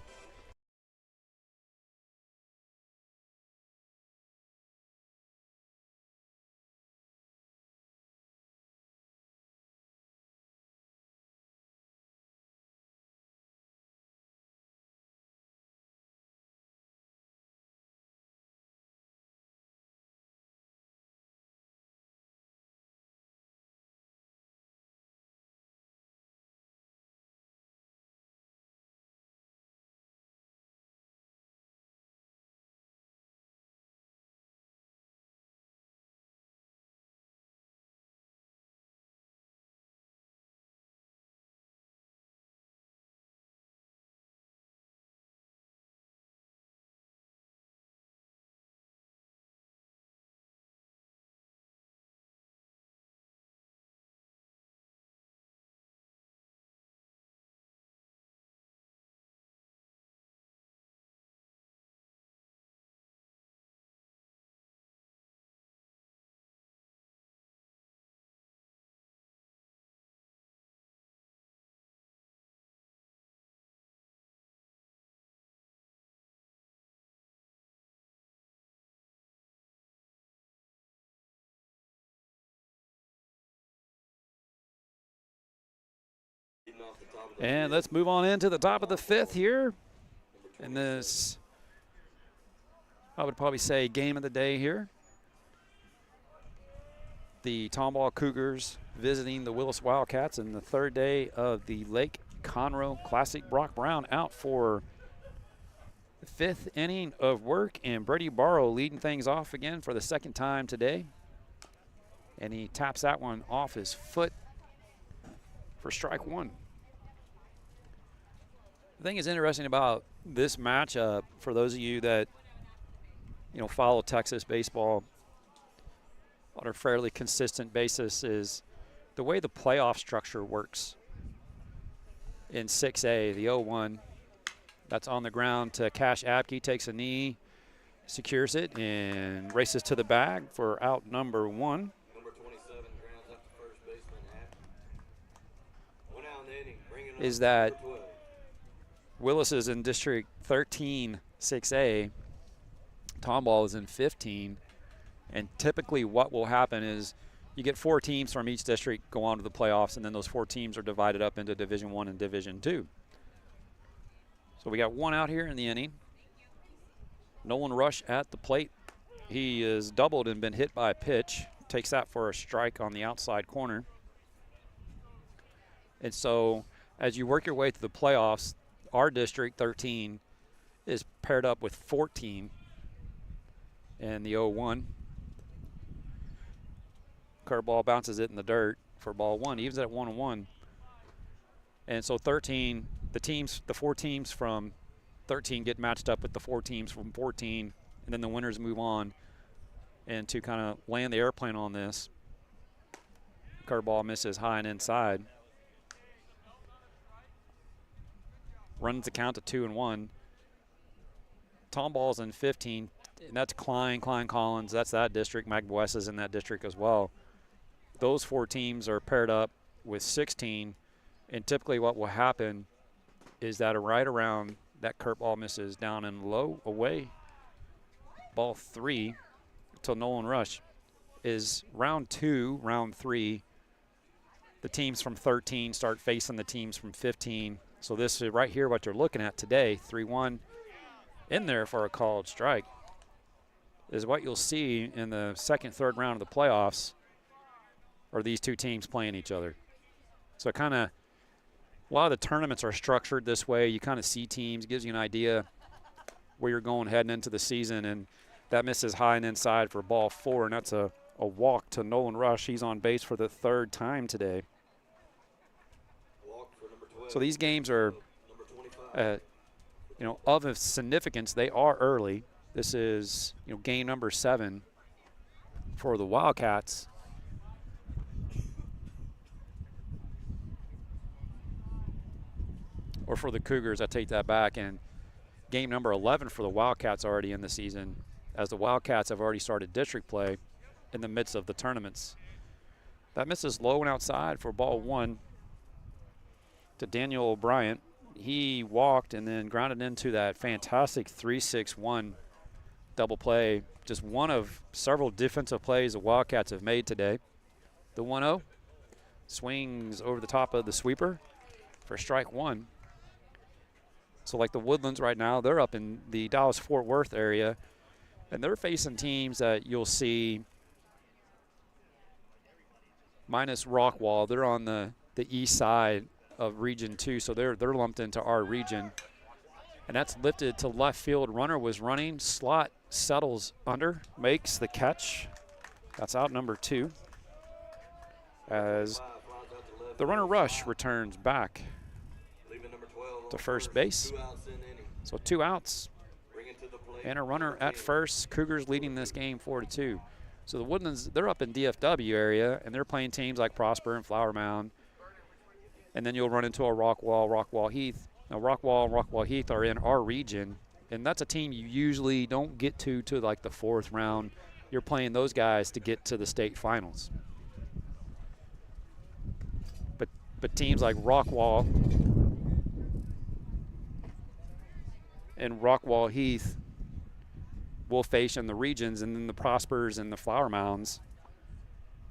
And let's move on into the top of the 5th here. And this, I would probably say, game of the day here. The Tomball Cougars visiting the WIllis Wildkats in the 3rd day of the Lake Conroe Classic. Brock Brown out for the 5th inning of work, and Brady Barrow leading things off again for the 2nd time today. And he taps that one off his foot for strike 1. The thing is interesting about this matchup, for those of you that follow Texas baseball on a fairly consistent basis, is the way the playoff structure works. In 6A, the 0-1, that's on the ground to Cash Abke, takes a knee, secures it, and races to the bag for out number 1. Number 27 grounds up to first baseman. 1 out in the inning, bringing up Is that number 12. Willis is in District 13, 6A. Tomball is in 15. And typically what will happen is you get 4 teams from each district go on to the playoffs, and then those 4 teams are divided up into Division I and Division II. So we got 1 out here in the inning. Nolan Rush at the plate. He is doubled and been hit by a pitch. Takes that for a strike on the outside corner. And so as you work your way through the playoffs, our District 13 is paired up with 14 and the 0-1. Curveball bounces it in the dirt for ball 1. Evens it at 1-1. And so 13, the 4 teams from 13 get matched up with the 4 teams from 14, and then the winners move on. And to kind of land the airplane on this, curveball misses high and inside. Runs the count to 2-1. Tomball's in 15, and that's Klein Collins. That's that district. Magbuesa is in that district as well. Those 4 teams are paired up with 16, and typically what will happen is that right around that curveball misses down and low away. Ball 3 to Nolan Rush is round 2, round 3. The teams from 13 start facing the teams from 15. So this is right here what you're looking at today, 3-1 in there for a called strike, is what you'll see in the 2nd, 3rd round of the playoffs, are these 2 teams playing each other. So kind of, a lot of the tournaments are structured this way. You kind of see teams, gives you an idea where you're going heading into the season. And that misses high and inside for ball 4, and that's a walk to Nolan Rush. He's on base for the 3rd time today. Walk for number 12. So these games are, Number 25. of a significance. They are early. This is, game number 7 for the Wildcats. Or for the Cougars, I take that back. And game number 11 for the Wildcats already in the season, as the Wildcats have already started district play in the midst of the tournaments. That misses low and outside for ball 1 to Daniel O'Brien. He walked and then grounded into that fantastic 3-6-1 double play. Just one of several defensive plays the Wildcats have made today. The 1-0 swings over the top of the sweeper for strike 1. So like the Woodlands right now, they're up in the Dallas-Fort Worth area, and they're facing teams that you'll see minus Rockwall. They're on the east side of Region 2, so they're lumped into our region. And that's lifted to left field. Runner was running. Slot settles under, makes the catch. That's out number 2. As the runner Rush returns back to first base. So 2 outs and a runner at first. Cougars leading this game 4-2. So the Woodlands, they're up in DFW area, and they're playing teams like Prosper and Flower Mound. And then you'll run into a Rockwall Heath. Now Rockwall and Rockwall Heath are in our region, and that's a team you usually don't get to like the 4th round. You're playing those guys to get to the state finals. But teams like Rockwall and Rockwall Heath will face in the regions, and then the Prospers and the Flower Mounds,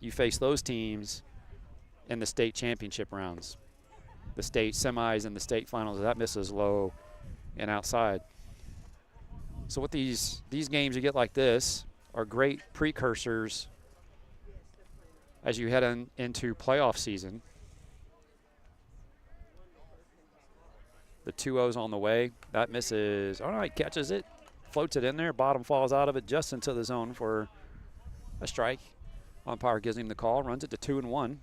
you face those teams in the state championship rounds, the state semis and the state finals. That misses low and outside. So with these games you get like this are great precursors as you head into playoff season. The 2-0's on the way. That misses. All right, catches it, floats it in there. Bottom falls out of it just into the zone for a strike. Umpire gives him the call, runs it to 2-1.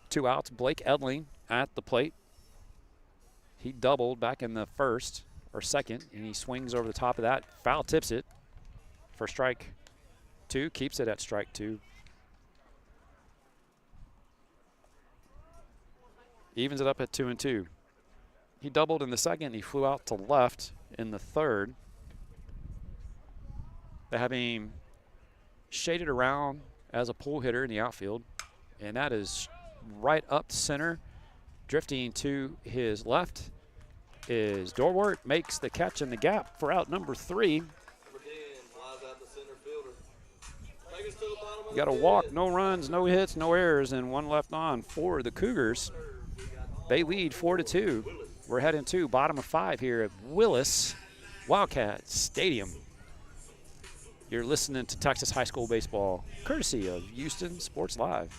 2 outs. Blake Edling at the plate. He doubled back in the 1st or 2nd, and he swings over the top of that. Foul tips it for strike 2. Keeps it at strike 2. Evens it up at 2-2. He doubled in the 2nd. He flew out to left in the 3rd. They have him shaded around as a pull hitter in the outfield, and that is right up center. Drifting to his left is Dorwart, makes the catch in the gap for out number 3. Number 10 flies out the center fielder. Take us to the bottom of You got a walk, no runs, no hits, no errors, and 1 left on for the Cougars. They lead 4-2. We're heading to bottom of 5 here at WIllis Wildkats Stadium. You're listening to Texas High School Baseball, courtesy of Houston Sports Live.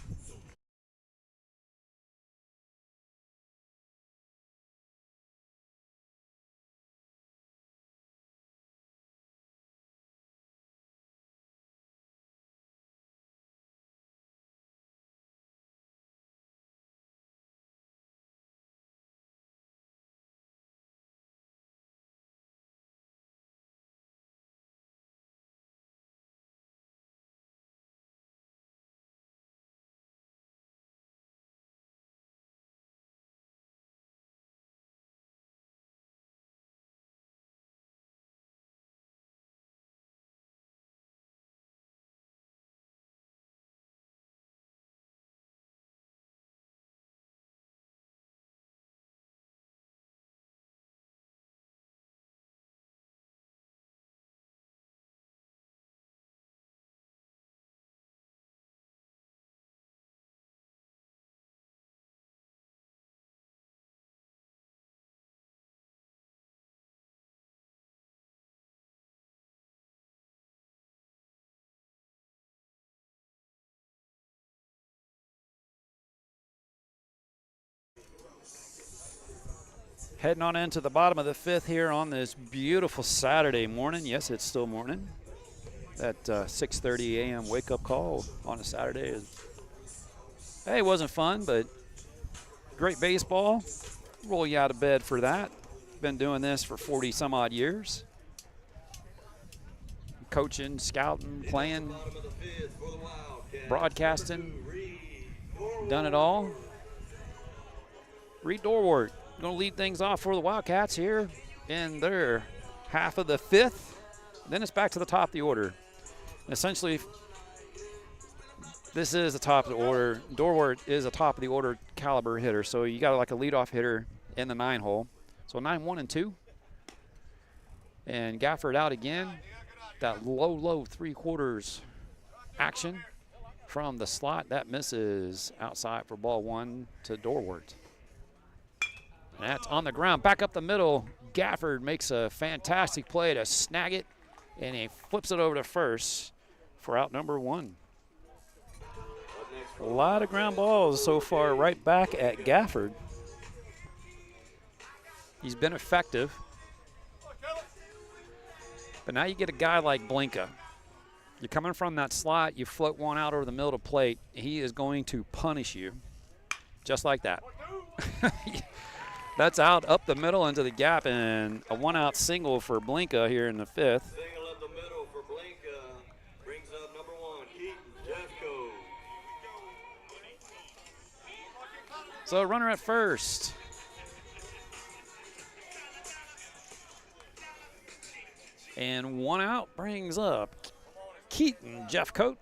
Heading on into the bottom of the 5th here on this beautiful Saturday morning. Yes, it's still morning. That 6:30 a.m. wake-up call on a Saturday is, hey, it wasn't fun, but great baseball. Roll you out of bed for that. Been doing this for 40 some odd years. Coaching, scouting, playing, broadcasting, done it all. Reed Dorwart going to lead things off for the Wildcats here in their half of the 5th. Then it's back to the top of the order. Essentially, this is the top of the order. Dorwart is a top of the order caliber hitter, so you got like a leadoff hitter in the 9 hole. So 9, 1, and 2. And Gafford out again. That low 3/4 action from the slot. That misses outside for ball 1 to Dorwart. And that's on the ground. Back up the middle. Gafford makes a fantastic play to snag it, and he flips it over to first for out number 1. A lot of ground balls so far right back at Gafford. He's been effective. But now you get a guy like Blinka. You're coming from that slot, you float one out over the middle of the plate, he is going to punish you just like that. That's out up the middle into the gap, and a 1-out single for Blinka here in the 5th. Single up the middle for Blinka brings up number 1, Keaton Jeffco. So runner at first. And 1 out brings up Keaton Jeffcoat.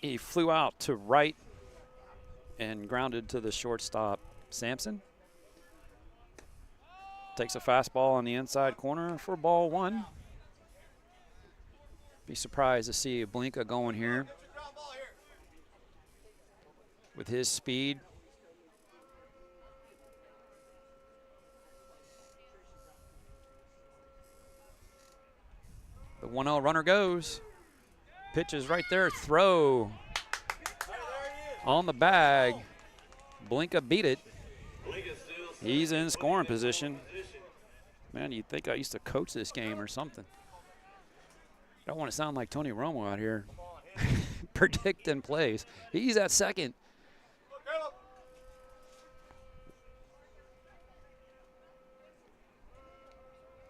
He flew out to right and grounded to the shortstop, Sampson. Takes a fastball on the inside corner for ball 1. Be surprised to see Blinka going here with his speed. The 1-0 runner goes. Pitch is right there. Throw on the bag. Blinka beat it. He's in scoring position. Man, you'd think I used to coach this game or something. I don't want to sound like Tony Romo out here predicting plays. He's at second.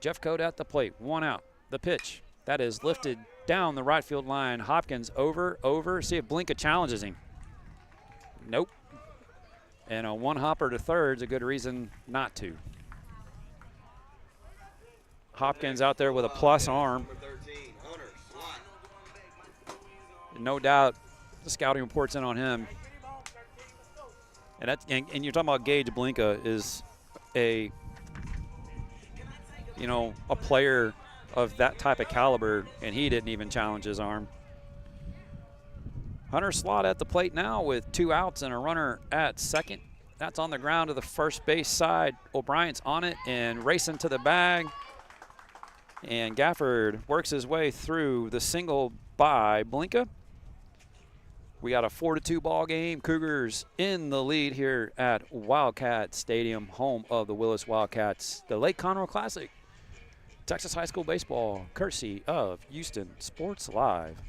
Jeffcoat at the plate. 1 out. The pitch. That is lifted down the right field line. Hopkins over. See if Blinka challenges him. Nope. And a 1-hopper to third is a good reason not to. Hopkins out there with a plus arm. No doubt the scouting report's in on him. And you're talking about Gage Blinka is a player of that type of caliber, and he didn't even challenge his arm. Hunter Slot at the plate now with 2 outs and a runner at second. That's on the ground to the first base side. O'Brien's on it and racing to the bag. And Gafford works his way through the single by Blinka. We got a 4-2 ball game. Cougars in the lead here at Wildcat Stadium, home of the WIllis Wildkats. The Lake Conroe Classic. Texas High School Baseball, courtesy of Houston Sports Live.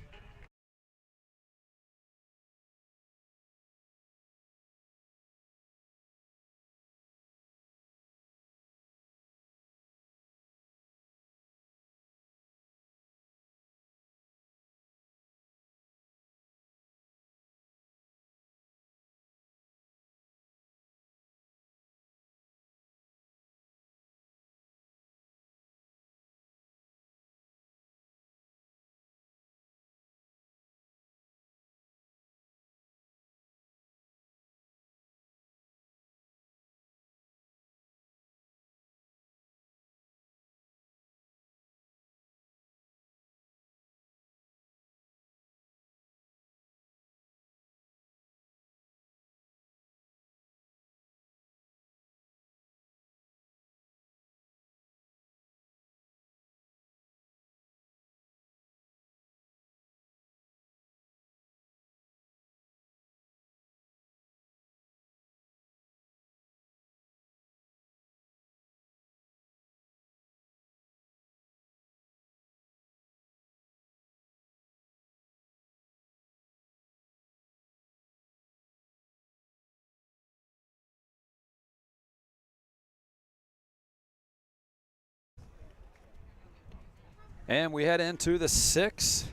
And we head into the 6th.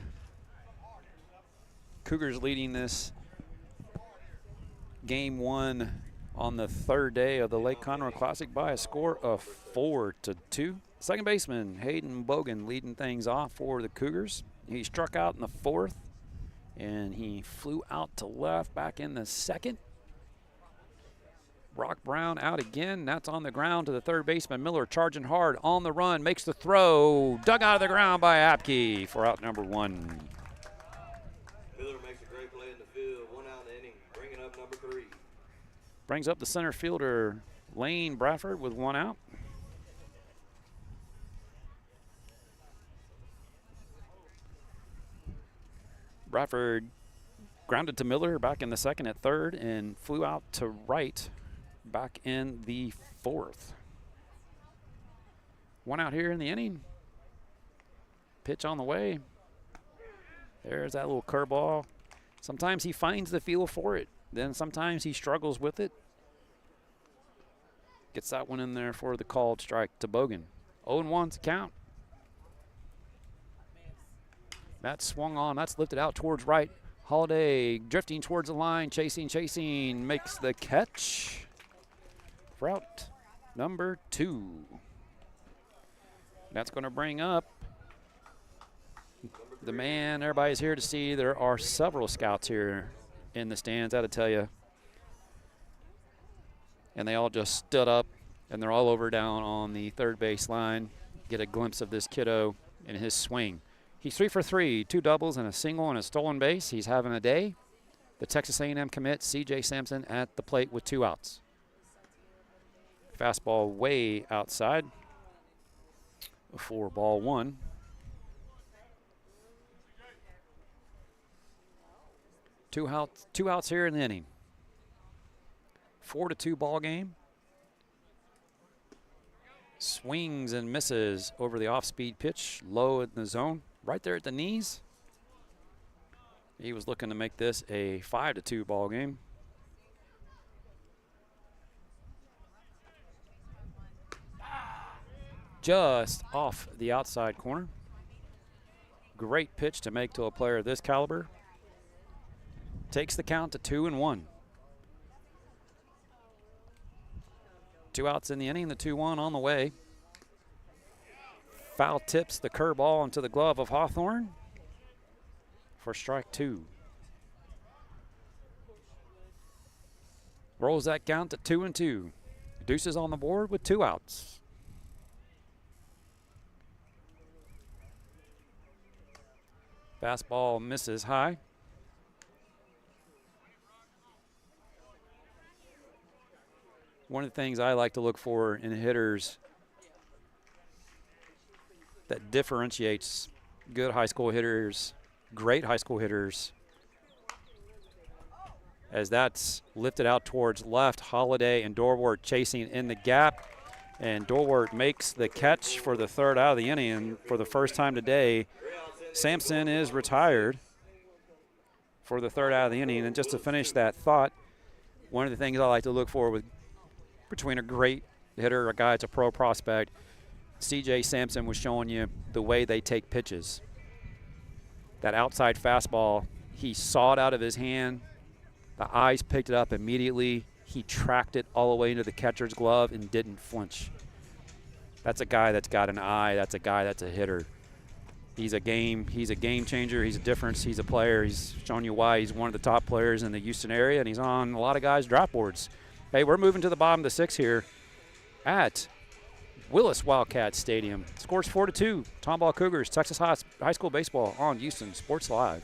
Cougars leading this game 1 on the 3rd day of the Lake Conroe Classic by a score of 4-2. Second baseman Hayden Bogan leading things off for the Cougars. He struck out in the 4th, and he flew out to left back in the 2nd. Brock Brown out again. That's on the ground to the third baseman. Miller charging hard on the run, makes the throw. Dug out of the ground by Apke for out number 1. Miller makes a great play in the field. 1 out in the inning, bringing up number 3. Brings up the center fielder Lane Bradford with 1 out. Bradford grounded to Miller back in the 2nd at 3rd and flew out to right back in the 4th. 1 out here in the inning. Pitch on the way. There's that little curveball. Sometimes he finds the feel for it. Then sometimes he struggles with it. Gets that one in there for the called strike to Bogan. 0-1 to count. That's swung on. That's lifted out towards right. Holiday drifting towards the line. Chasing. Makes the catch. For out number 2. That's going to bring up the man everybody's here to see. There are several scouts here in the stands, I gotta tell you. And they all just stood up, and they're all over down on the third base line. Get a glimpse of this kiddo and his swing. He's 3 for 3, 2 doubles and a single and a stolen base. He's having a day. The Texas A&M commit, C.J. Sampson, at the plate with 2 outs. Fastball way outside for ball 1. Two outs here in the inning. 4-2 ball game. Swings and misses over the off-speed pitch, low in the zone, right there at the knees. He was looking to make this a 5-2 ball game. Just off the outside corner. Great pitch to make to a player of this caliber. Takes the count to 2-1. 2 outs in the inning, the 2-1 on the way. Foul tips the curveball into the glove of Hawthorne for strike 2. Rolls that count to 2-2. Deuces on the board with 2 outs. Fastball misses high. One of the things I like to look for in hitters that differentiates good high school hitters, great high school hitters, as that's lifted out towards left. Holiday and Dorwart chasing in the gap, and Dorwart makes the catch for the 3rd out of the inning. And for the first time today, Sampson is retired for the 3rd out of the inning. And just to finish that thought, one of the things I like to look for between a great hitter, a guy that's a pro prospect, C.J. Sampson was showing you the way they take pitches. That outside fastball, he saw it out of his hand. The eyes picked it up immediately. He tracked it all the way into the catcher's glove and didn't flinch. That's a guy that's got an eye. That's a guy that's a hitter. He's a game changer. He's a difference. He's a player. He's showing you why he's one of the top players in the Houston area, and he's on a lot of guys' draft boards. Hey, we're moving to the bottom of the 6th here at WIllis Wildkats Stadium. Scores 4-2. Tomball Cougars, Texas High School Baseball on Houston Sports Live.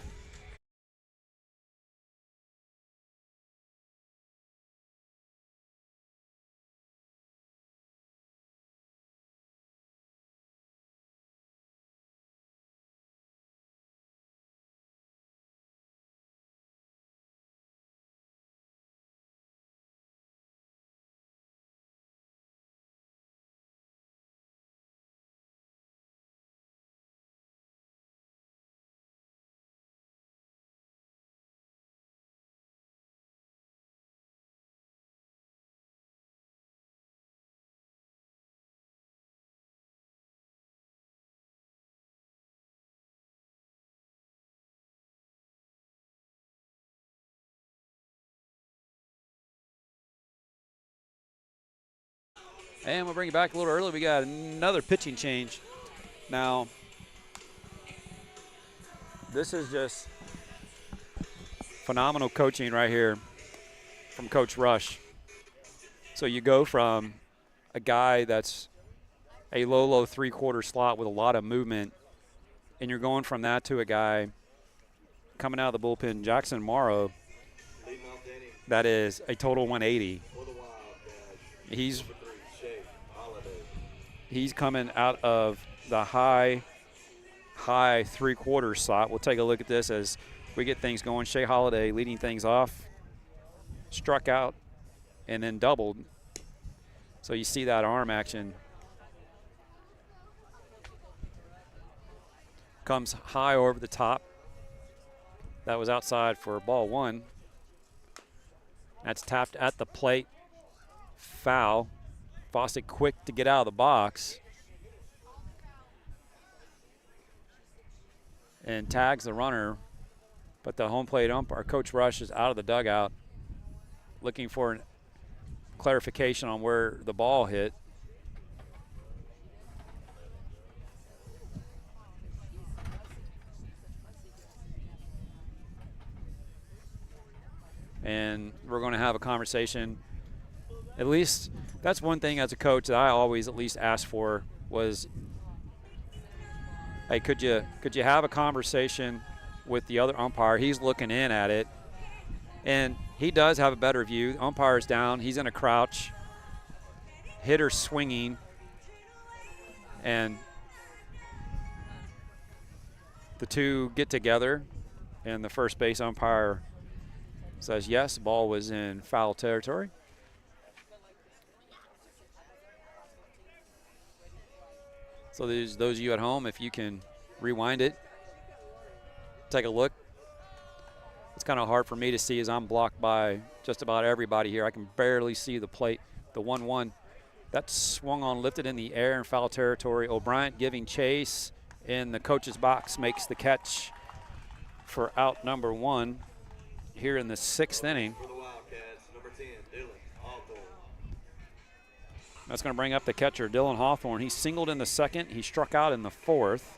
And we'll bring you back a little early. We got another pitching change. Now, this is just phenomenal coaching right here from Coach Rush. So you go from a guy that's a low three-quarter slot with a lot of movement, and you're going from that to a guy coming out of the bullpen, Jackson Morrow, that is a total 180. He's coming out of the high three-quarter slot. We'll take a look at this as we get things going. Shea Holiday leading things off, struck out, and then doubled. So you see that arm action. Comes high over the top. That was outside for ball one. That's tapped at the plate. Foul. Fawcett quick to get out of the box. And tags the runner. But the home plate umpire, Coach Rush, is out of the dugout looking for clarification on where the ball hit. And we're going to have a conversation. At least that's one thing as a coach that I always at least ask for was, hey, could you have a conversation with the other umpire? He's looking in at it, and he does have a better view. Umpire's down. He's in a crouch. Hitter swinging, and the two get together, and the first base umpire says yes, the ball was in foul territory. So those of you at home, if you can rewind it, take a look. It's kind of hard for me to see as I'm blocked by just about everybody here. I can barely see the plate. The 1-1, that swung on, lifted in the air in foul territory. O'Brien giving chase in the coach's box, makes the catch for out number one here in the sixth inning. For the Wildcats, number 10, Dylan Hawthorne. That's going to bring up the catcher, Dylan Hawthorne. He singled in the second. He struck out in the fourth.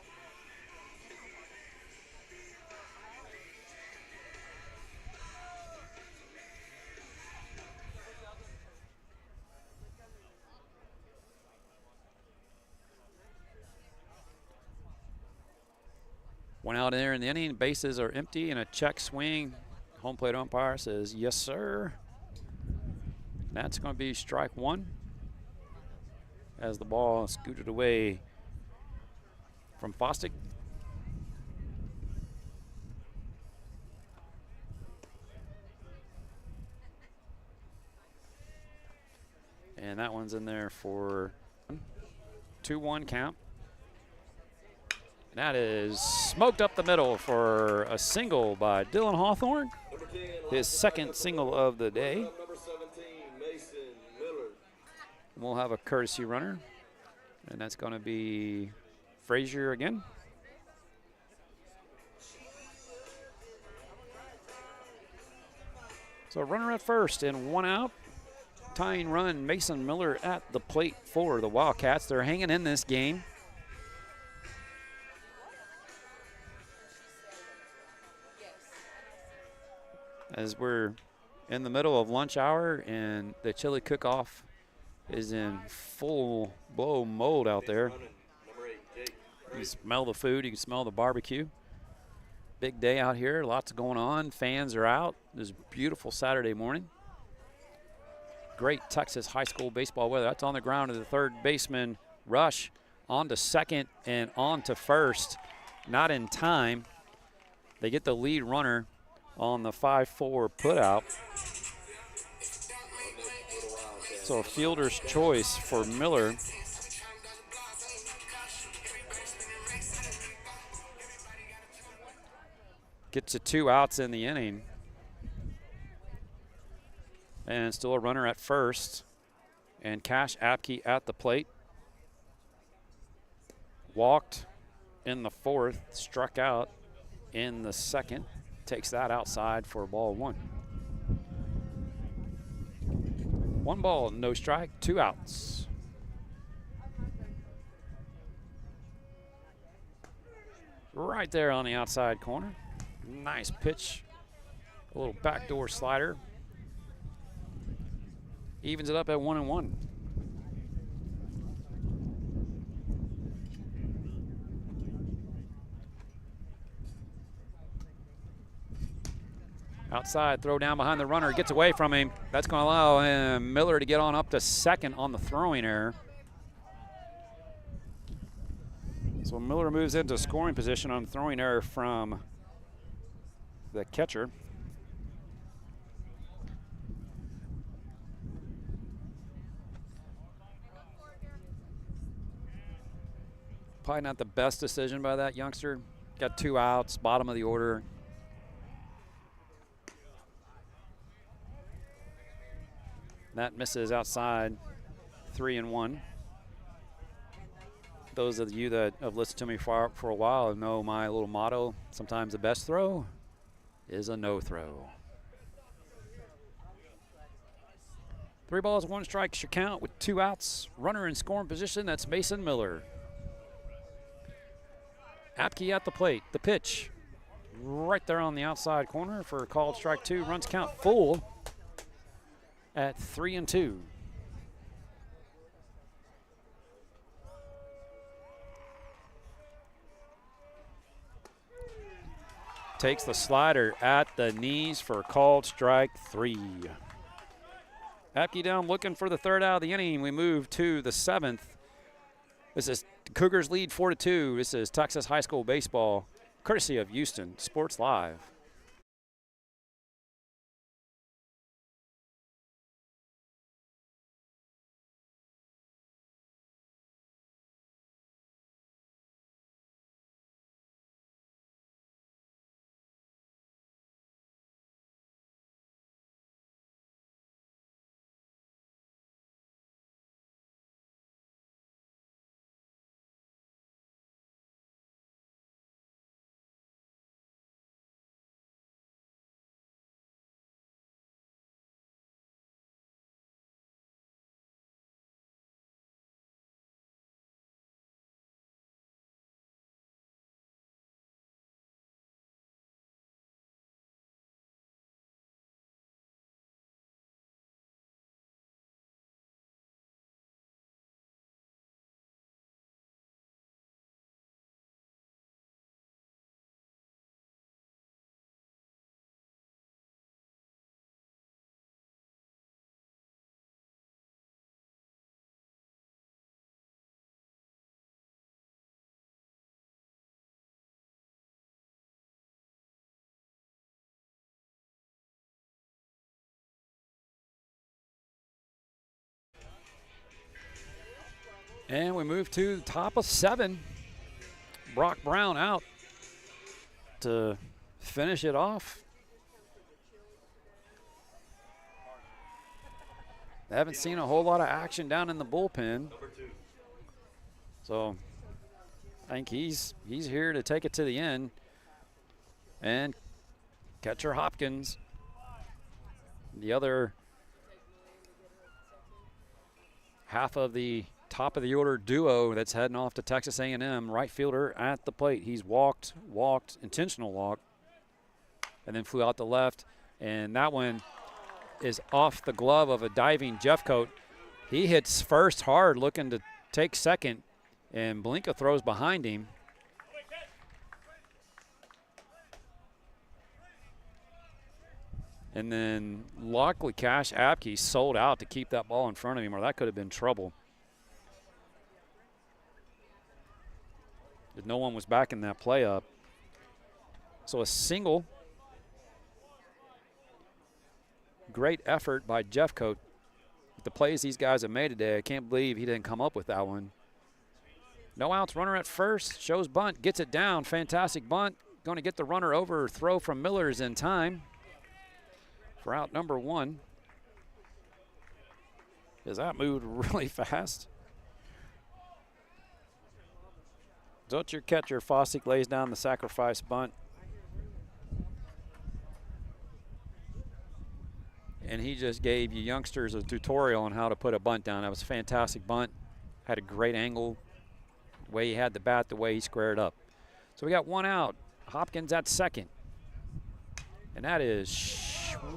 One out there in the inning. Bases are empty and a check swing. Home plate umpire says, yes, sir. That's going to be strike one as the ball scooted away from Fosdick. And that one's in there for 2-1 count. And that is smoked up the middle for a single by Dylan Hawthorne. His second single of the day. Number 17, Mason Miller. We'll have a courtesy runner, and that's going to be Frazier again. So a runner at first and one out. Tying run, Mason Miller at the plate for the Wildcats. They're hanging in this game. As we're in the middle of lunch hour and the chili cook-off is in full blow mode out there. You can smell the food, you can smell the barbecue. Big day out here, lots going on. Fans are out. This beautiful Saturday morning. Great Texas high school baseball weather. That's on the ground to the third baseman, Rush, on to second and on to first. Not in time. They get the lead runner on the 5-4 putout. So a fielder's choice for Miller. Gets to 2 outs in the inning. And still a runner at first. And Cash Apke at the plate. Walked in the fourth, struck out in the second. Takes that outside for ball one. 1 ball, no strike, 2 outs. right there on the outside corner. Nice pitch. A little backdoor slider. Evens it up at 1-1. Outside, throw down behind the runner, gets away from him. That's going to allow Miller to get on up to second on the throwing error. So Miller moves into scoring position on throwing error from the catcher. Probably not the best decision by that youngster. Got 2 outs, bottom of the order. That misses outside, 3-1. Those of you that have listened to me for a while know my little motto: sometimes the best throw is a no throw. 3 balls, 1 strike your count with 2 outs. Runner in scoring position, that's Mason Miller. Apke at the plate. The pitch right there on the outside corner for a called strike 2. Runs count full at 3-2. Takes the slider at the knees for a called strike 3. Apke down looking for the 3rd out of the inning. We move to the 7th. This is Cougars lead 4-2. This is Texas High School Baseball, courtesy of Houston Sports Live. And we move to the top of 7. Brock Brown out to finish it off. I haven't seen a whole lot of action down in the bullpen. So I think he's here to take it to the end. And catcher Hopkins, the other half of the top of the order duo that's heading off to Texas A&M, right fielder at the plate. He's walked, intentional walk, and then flew out the left. And that one is off the glove of a diving Jeffcoat. He hits first hard, looking to take second, and Blinka throws behind him. And then luckily Cash Apke sold out to keep that ball in front of him, or that could have been trouble. No one was backing that play up. So a single. Great effort by Jeffcoat. With the plays these guys have made today, I can't believe he didn't come up with that one. No outs, runner at first, shows bunt, gets it down, fantastic bunt. Going to get the runner over, throw from Miller's in time for out number 1. Because that moved really fast. So it's your catcher, Fossick, lays down the sacrifice bunt. And he just gave you youngsters a tutorial on how to put a bunt down. That was a fantastic bunt. Had a great angle. The way he had the bat, the way he squared up. So we got one out. Hopkins at second. And that is,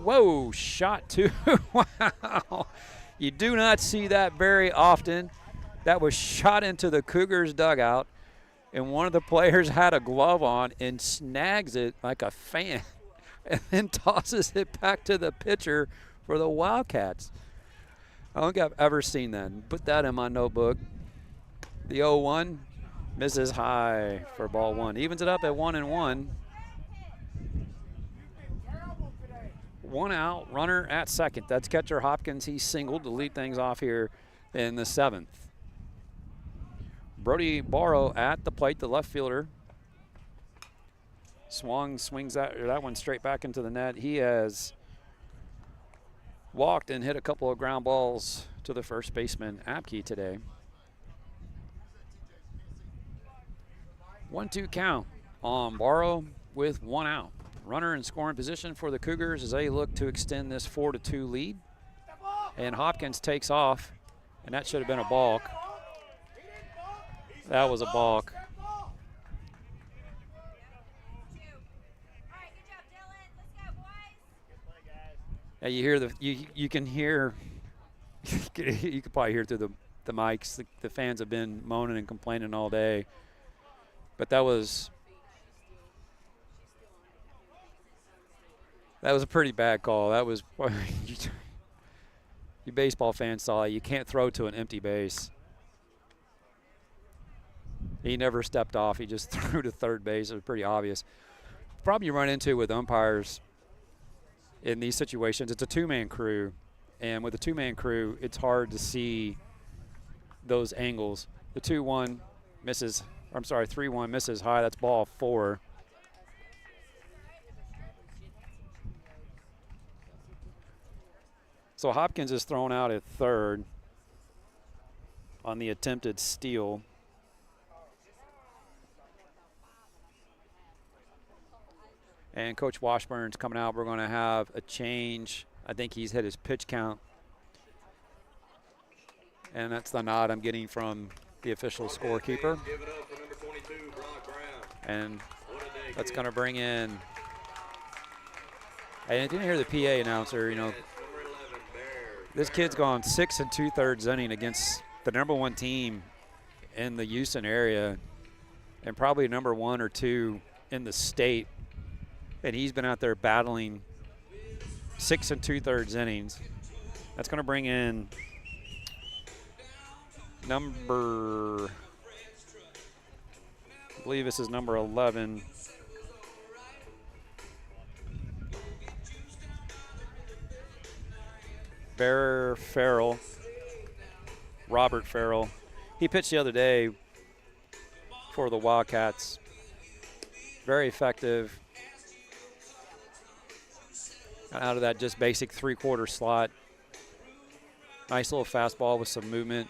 whoa, shot two. Wow. You do not see that very often. That was shot into the Cougars dugout, and one of the players had a glove on and snags it like a fan and then tosses it back to the pitcher for the Wildcats. I don't think I've ever seen that. Put that in my notebook. The 0-1 misses high for ball one. Evens it up at 1-1. One out, runner at second. That's catcher Hopkins. He singled to lead things off here in the 7th. Brody Barrow at the plate, the left fielder. Swings that one straight back into the net. He has walked and hit a couple of ground balls to the first baseman, Apke, today. 1-2 count on Barrow with one out. Runner in scoring position for the Cougars as they look to extend this 4-2 lead. And Hopkins takes off, and that should have been a balk. That was a balk. Yeah, you hear you can hear you could probably hear through the mics. The fans have been moaning and complaining all day, but that was a pretty bad call. That was you baseball fans saw it. You can't throw to an empty base. He never stepped off. He just threw to third base. It was pretty obvious. Problem you run into with umpires in these situations, it's a two-man crew. And with a two-man crew, it's hard to see those angles. The 2-1 misses, I'm sorry, 3-1 misses high. That's ball 4. So Hopkins is thrown out at third on the attempted steal. And Coach Washburn's coming out. We're going to have a change. I think he's hit his pitch count. And that's the nod I'm getting from the official scorekeeper. And that's going to bring in, I didn't hear the PA announcer, you know. This kid's gone 6 2/3 inning against the #1 team in the Houston area and probably number 1 or 2 in the state. And he's been out there battling 6 2/3 innings. That's going to bring in I believe this is number 11. Robert Farrell. He pitched the other day for the Wildcats. Very effective. Out of that just basic 3/4 slot. Nice little fastball with some movement.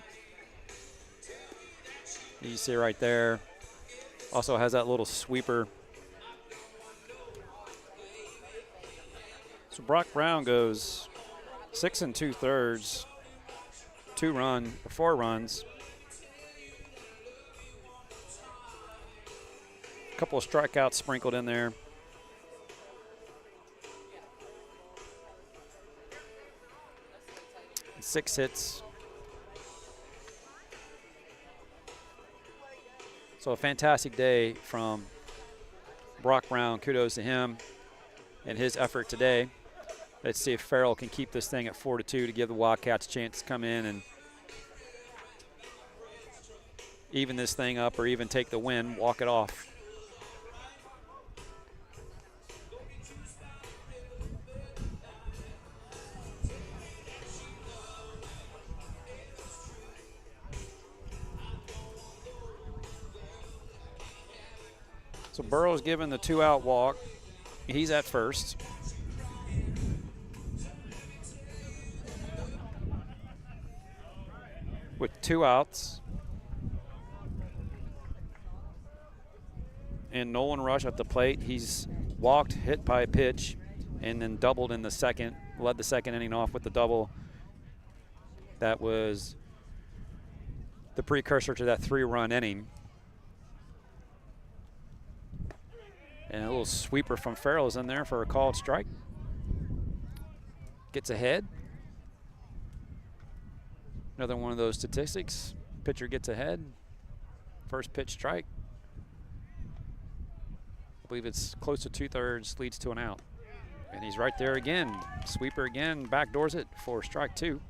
You see right there. Also has that little sweeper. So Brock Brown goes 6 2/3, 4 runs. A couple of strikeouts sprinkled in there. And 6 hits. So a fantastic day from Brock Brown. Kudos to him and his effort today. Let's see if Farrell can keep this thing at 4-2 to give the Wildcats a chance to come in and even this thing up or even take the win, walk it off. So Burrow's given the 2-out walk. He's at first. With 2 outs. And Nolan Rush at the plate. He's walked, hit by a pitch, and then doubled in the second. Led the second inning off with the double. That was the precursor to that 3-run inning. And a little sweeper from Farrell's in there for a called strike. Gets ahead. Another one of those statistics. Pitcher gets ahead. First pitch strike. I believe it's close to 2/3, leads to an out. And he's right there again. Sweeper again, backdoors it for strike 2.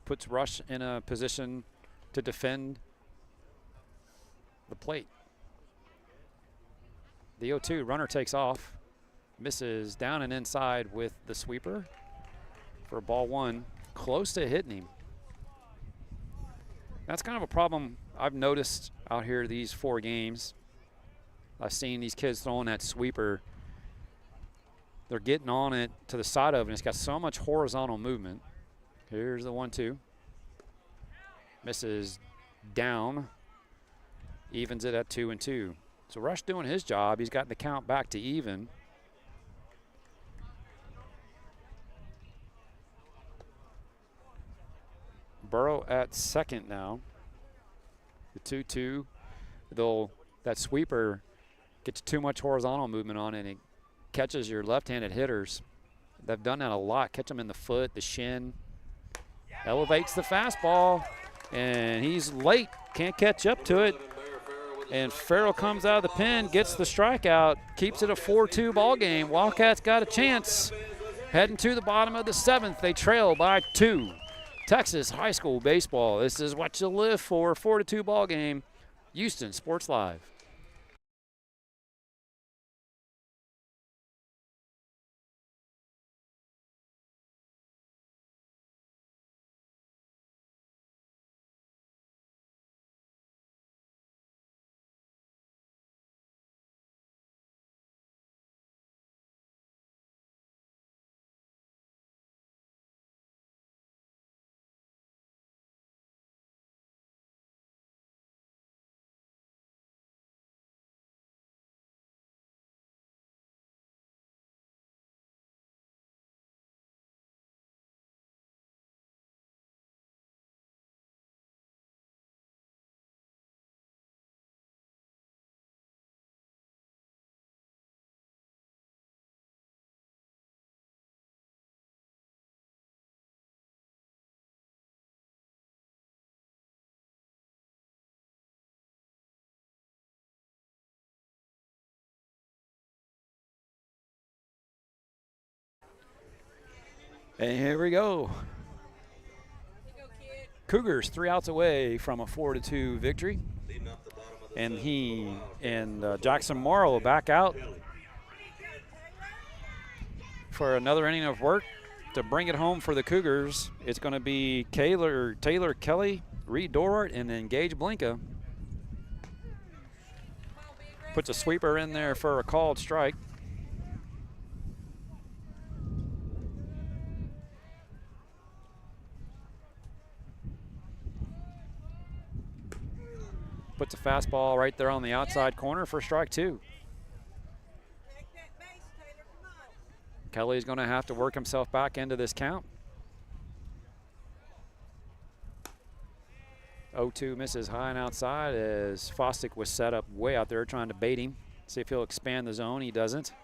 Puts Rush in a position to defend the plate. The 0-2, runner takes off. Misses down and inside with the sweeper for ball 1. Close to hitting him. That's kind of a problem I've noticed out here these 4 games. I've seen these kids throwing that sweeper. They're getting on it to the side of it. It's got so much horizontal movement. Here's the 1-2. Misses down. Evens it at 2-2. So Rush doing his job. He's gotten the count back to even. Burrow at second now. The 2-2. That sweeper gets too much horizontal movement on it, and it catches your left-handed hitters. They've done that a lot. Catch them in the foot, the shin. Elevates the fastball, and he's late. Can't catch up to it. And Farrell comes out of the pen, gets the strikeout, keeps it a 4-2 ball game. Wildcats got a chance. Heading to the bottom of the 7th, they trail by 2. Texas high school baseball. This is what you live for. 4-2 ball game. Houston Sports Live. And here we go. Cougars 3 outs away from a 4-2 victory. And Jackson Morrow back out for another inning of work to bring it home for the Cougars. It's going to be Taylor Kelly, Reed Dorart, and then Gage Blinka. Puts a sweeper in there for a called strike. Puts a fastball right there on the outside corner for strike 2. Kelly's going to have to work himself back into this count. 0-2 misses high and outside as Fostick was set up way out there trying to bait him. See if he'll expand the zone. He doesn't.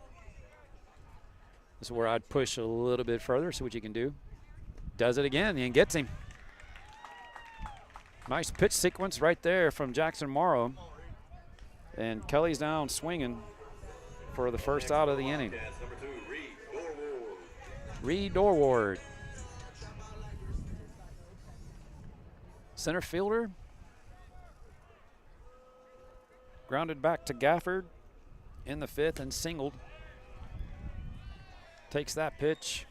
This is where I'd push a little bit further, see what you can do. Does it again and gets him. Nice pitch sequence right there from Jackson Morrow. And Kelly's down swinging for the first out of the inning. Reed Dorward. Center fielder. Grounded back to Gafford in the 5th and singled. Takes that pitch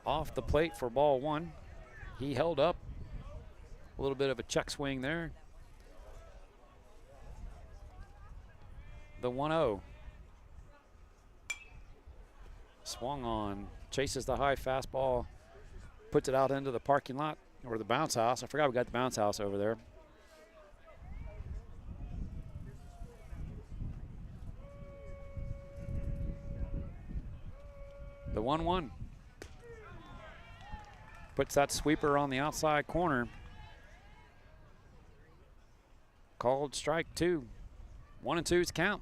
off the plate for ball 1. He held up. A little bit of a check swing there. The 1-0. Swung on. Chases the high fastball. Puts it out into the parking lot or the bounce house. I forgot we got the bounce house over there. The 1-1. Puts that sweeper on the outside corner. Called strike 2. 1-2's count.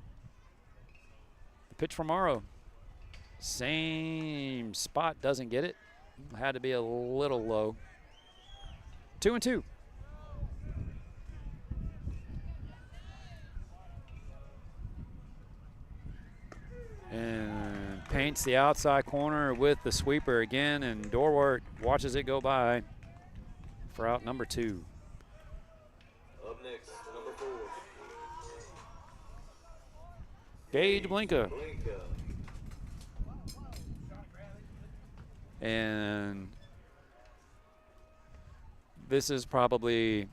The pitch from Morrow. Same spot, doesn't get it. Had to be a little low. 2-2. And paints the outside corner with the sweeper again, and Dorwart watches it go by for out number 2. Up next, number 4. Gage Blinka. Blinka. And this is probably,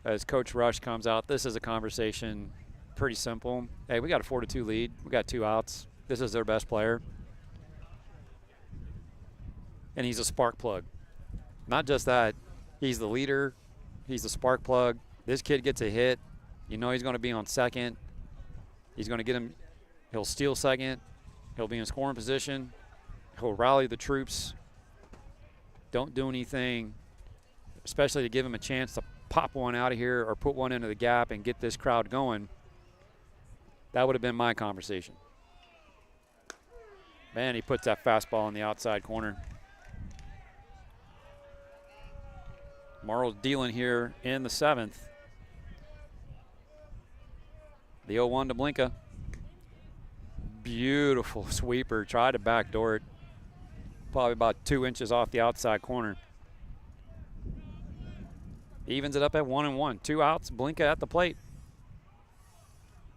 as Coach Rush comes out, this is a conversation pretty simple. Hey, we got a 4-2 lead. We got 2 outs. This is their best player. And he's a spark plug. Not just that, he's the leader. He's the spark plug. This kid gets a hit. You know he's going to be on second. He's going to get him. He'll steal second. He'll be in scoring position. He'll rally the troops. Don't do anything, especially to give him a chance to pop one out of here or put one into the gap and get this crowd going. That would have been my conversation. Man, he puts that fastball in the outside corner. Morrow's dealing here in the 7th. The 0-1 to Blinka. Beautiful sweeper. Tried to backdoor it. Probably about 2 inches off the outside corner. Evens it up at 1-1. 2 outs. Blinka at the plate.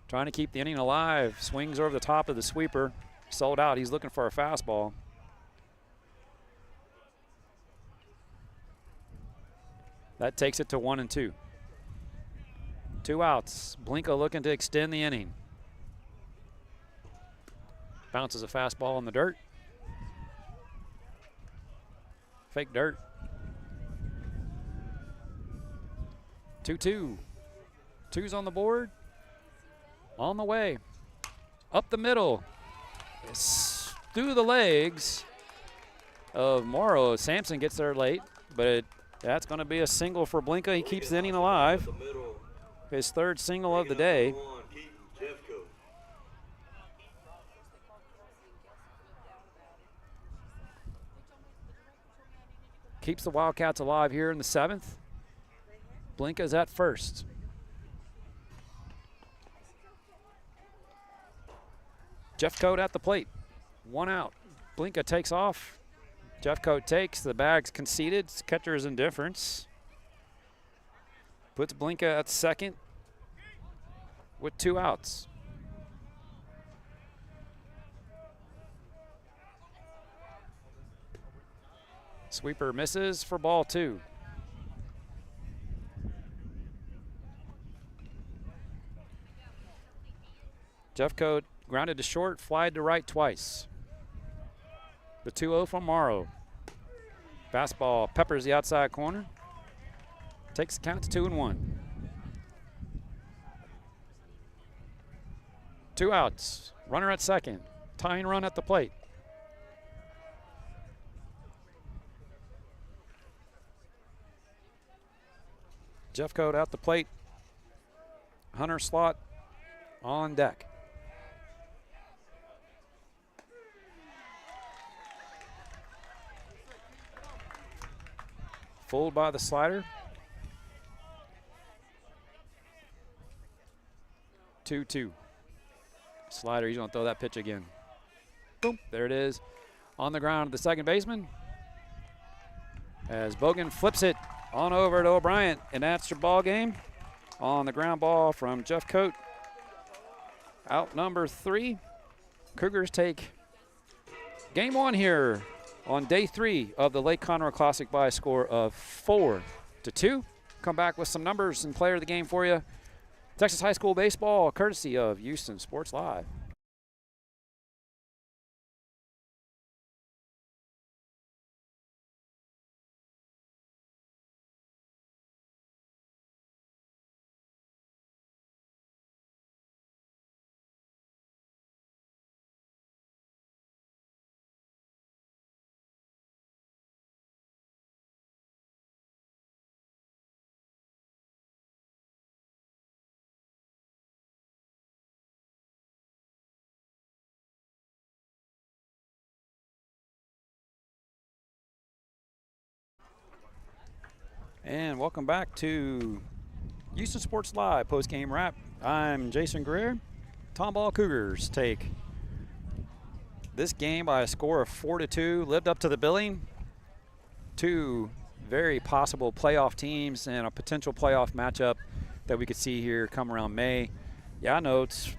Trying to keep the inning alive. Swings over the top of the sweeper. Sold out. He's looking for a fastball. That takes it to 1-2. 2 outs. Blinka looking to extend the inning. Bounces a fastball in the dirt. Fake dirt. 2-2. 2's on the board. On the way. Up the middle. It's through the legs of Morrow. Sampson gets there late, but that's going to be a single for Blinka. He keeps the inning alive. His 3rd single of the day. Keeps the Wildcats alive here in the 7th. Blinka's at first. Jeffcoat at the plate. 1 out. Blinka takes off. Jeffcoat takes. The bag's conceded. Catcher's indifference. Puts Blinka at second with 2 outs. Sweeper misses for ball 2. Jeffcoat grounded to short, flied to right twice. The 2-0 from Morrow. Fastball peppers the outside corner. Takes the count to 2-1. 2 outs. Runner at second. Tying run at the plate. Jeffcoat out the plate. Hunter Slot on deck. Fooled by the slider. 2-2. Slider, he's going to throw that pitch again. Boom, there it is. On the ground, the second baseman. As Bogan flips it on over to O'Brien, and that's your ball game. On the ground ball from Jeffcoat. Out number 3. Cougars take game 1 here on day 3 of the Lake Conroe Classic by a score of 4-2. Come back with some numbers and player of the game for you. Texas High School Baseball, courtesy of Houston Sports Live. And welcome back to Houston Sports Live post-game wrap. I'm Jason Greer. Tomball Cougars take this game by a score of 4-2. Lived up to the billing. Two very possible playoff teams and a potential playoff matchup that we could see here come around May. Yeah, I know it's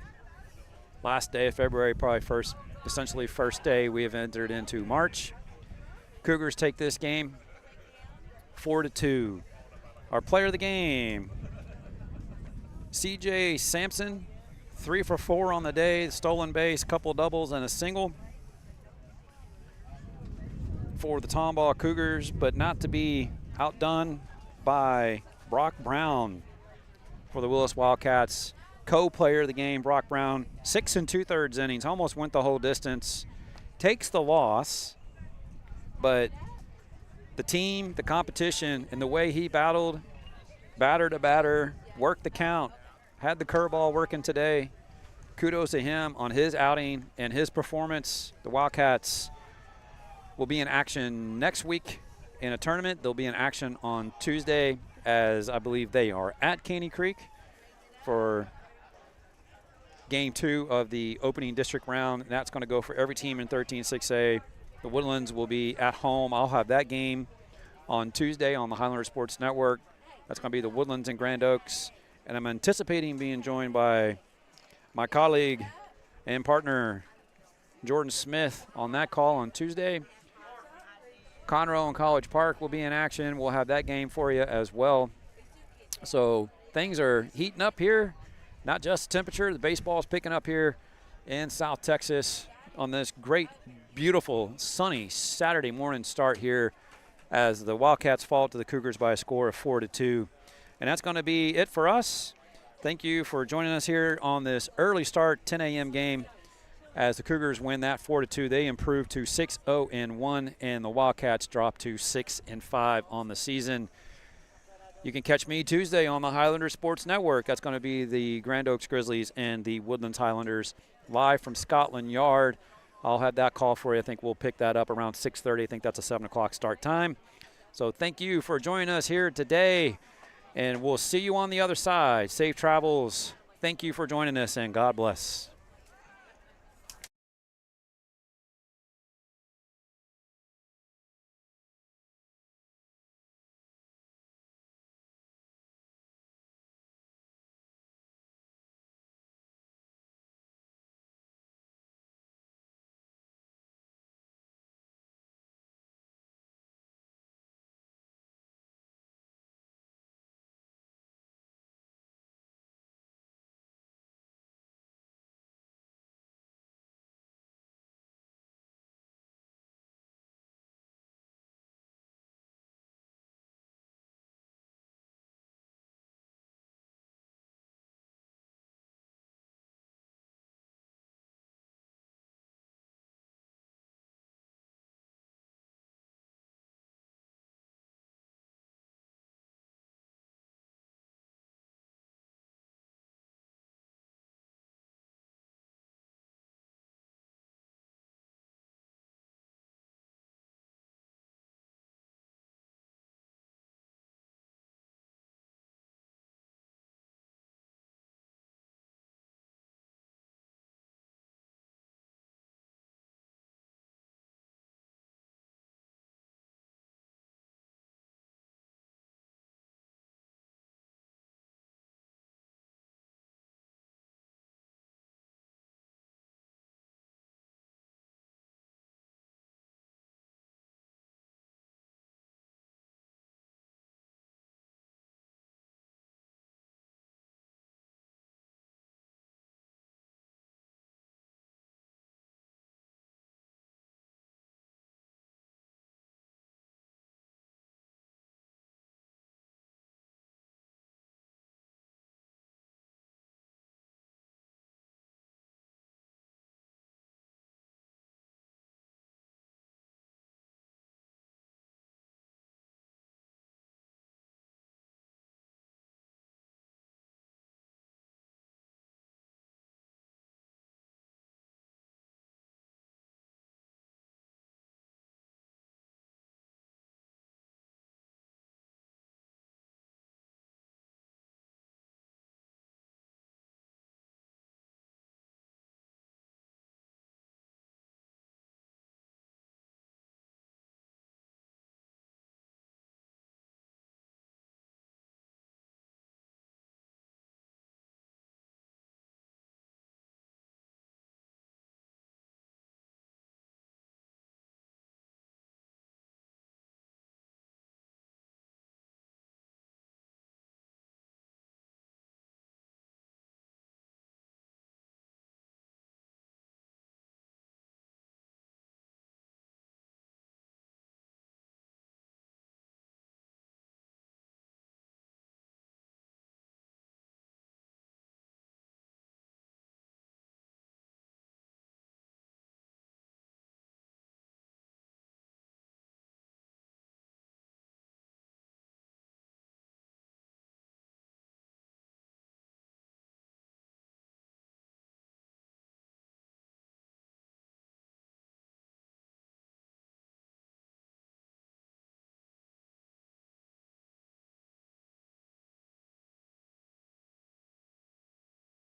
last day of February, probably essentially first day we have entered into March. Cougars take this game 4-2. Our player of the game, CJ Sampson, 3 for 4 on the day, stolen base, couple doubles, and a single for the Tomball Cougars, but not to be outdone by Brock Brown for the WIllis Wildkats. Co-player of the game, Brock Brown, 6 2/3 innings, almost went the whole distance, takes the loss, but the team, the competition, and the way he battled, batter to batter, worked the count, had the curveball working today. Kudos to him on his outing and his performance. The Wildcats will be in action next week in a tournament. They'll be in action on Tuesday, as I believe they are at Caney Creek for game 2 of the opening district round. And that's going to go for every team in 13-6A. The Woodlands will be at home. I'll have that game on Tuesday on the Highlander Sports Network. That's going to be the Woodlands and Grand Oaks. And I'm anticipating being joined by my colleague and partner, Jordan Smith, on that call on Tuesday. Conroe and College Park will be in action. We'll have that game for you as well. So things are heating up here. Not just temperature, the baseball is picking up here in South Texas on this great, beautiful, sunny Saturday morning start here as the Wildcats fall to the Cougars by a score of 4-2. And that's going to be it for us. Thank you for joining us here on this early start 10 a.m. game. As the Cougars win that 4-2, they improve to 6-0-1, and the Wildcats drop to 6-5 on the season. You can catch me Tuesday on the Highlander Sports Network. That's going to be the Grand Oaks Grizzlies and the Woodlands Highlanders live from Scotland Yard. I'll have that call for you. I think we'll pick that up around 6:30. I think that's a 7 o'clock start time. So thank you for joining us here today, and we'll see you on the other side. Safe travels. Thank you for joining us, and God bless.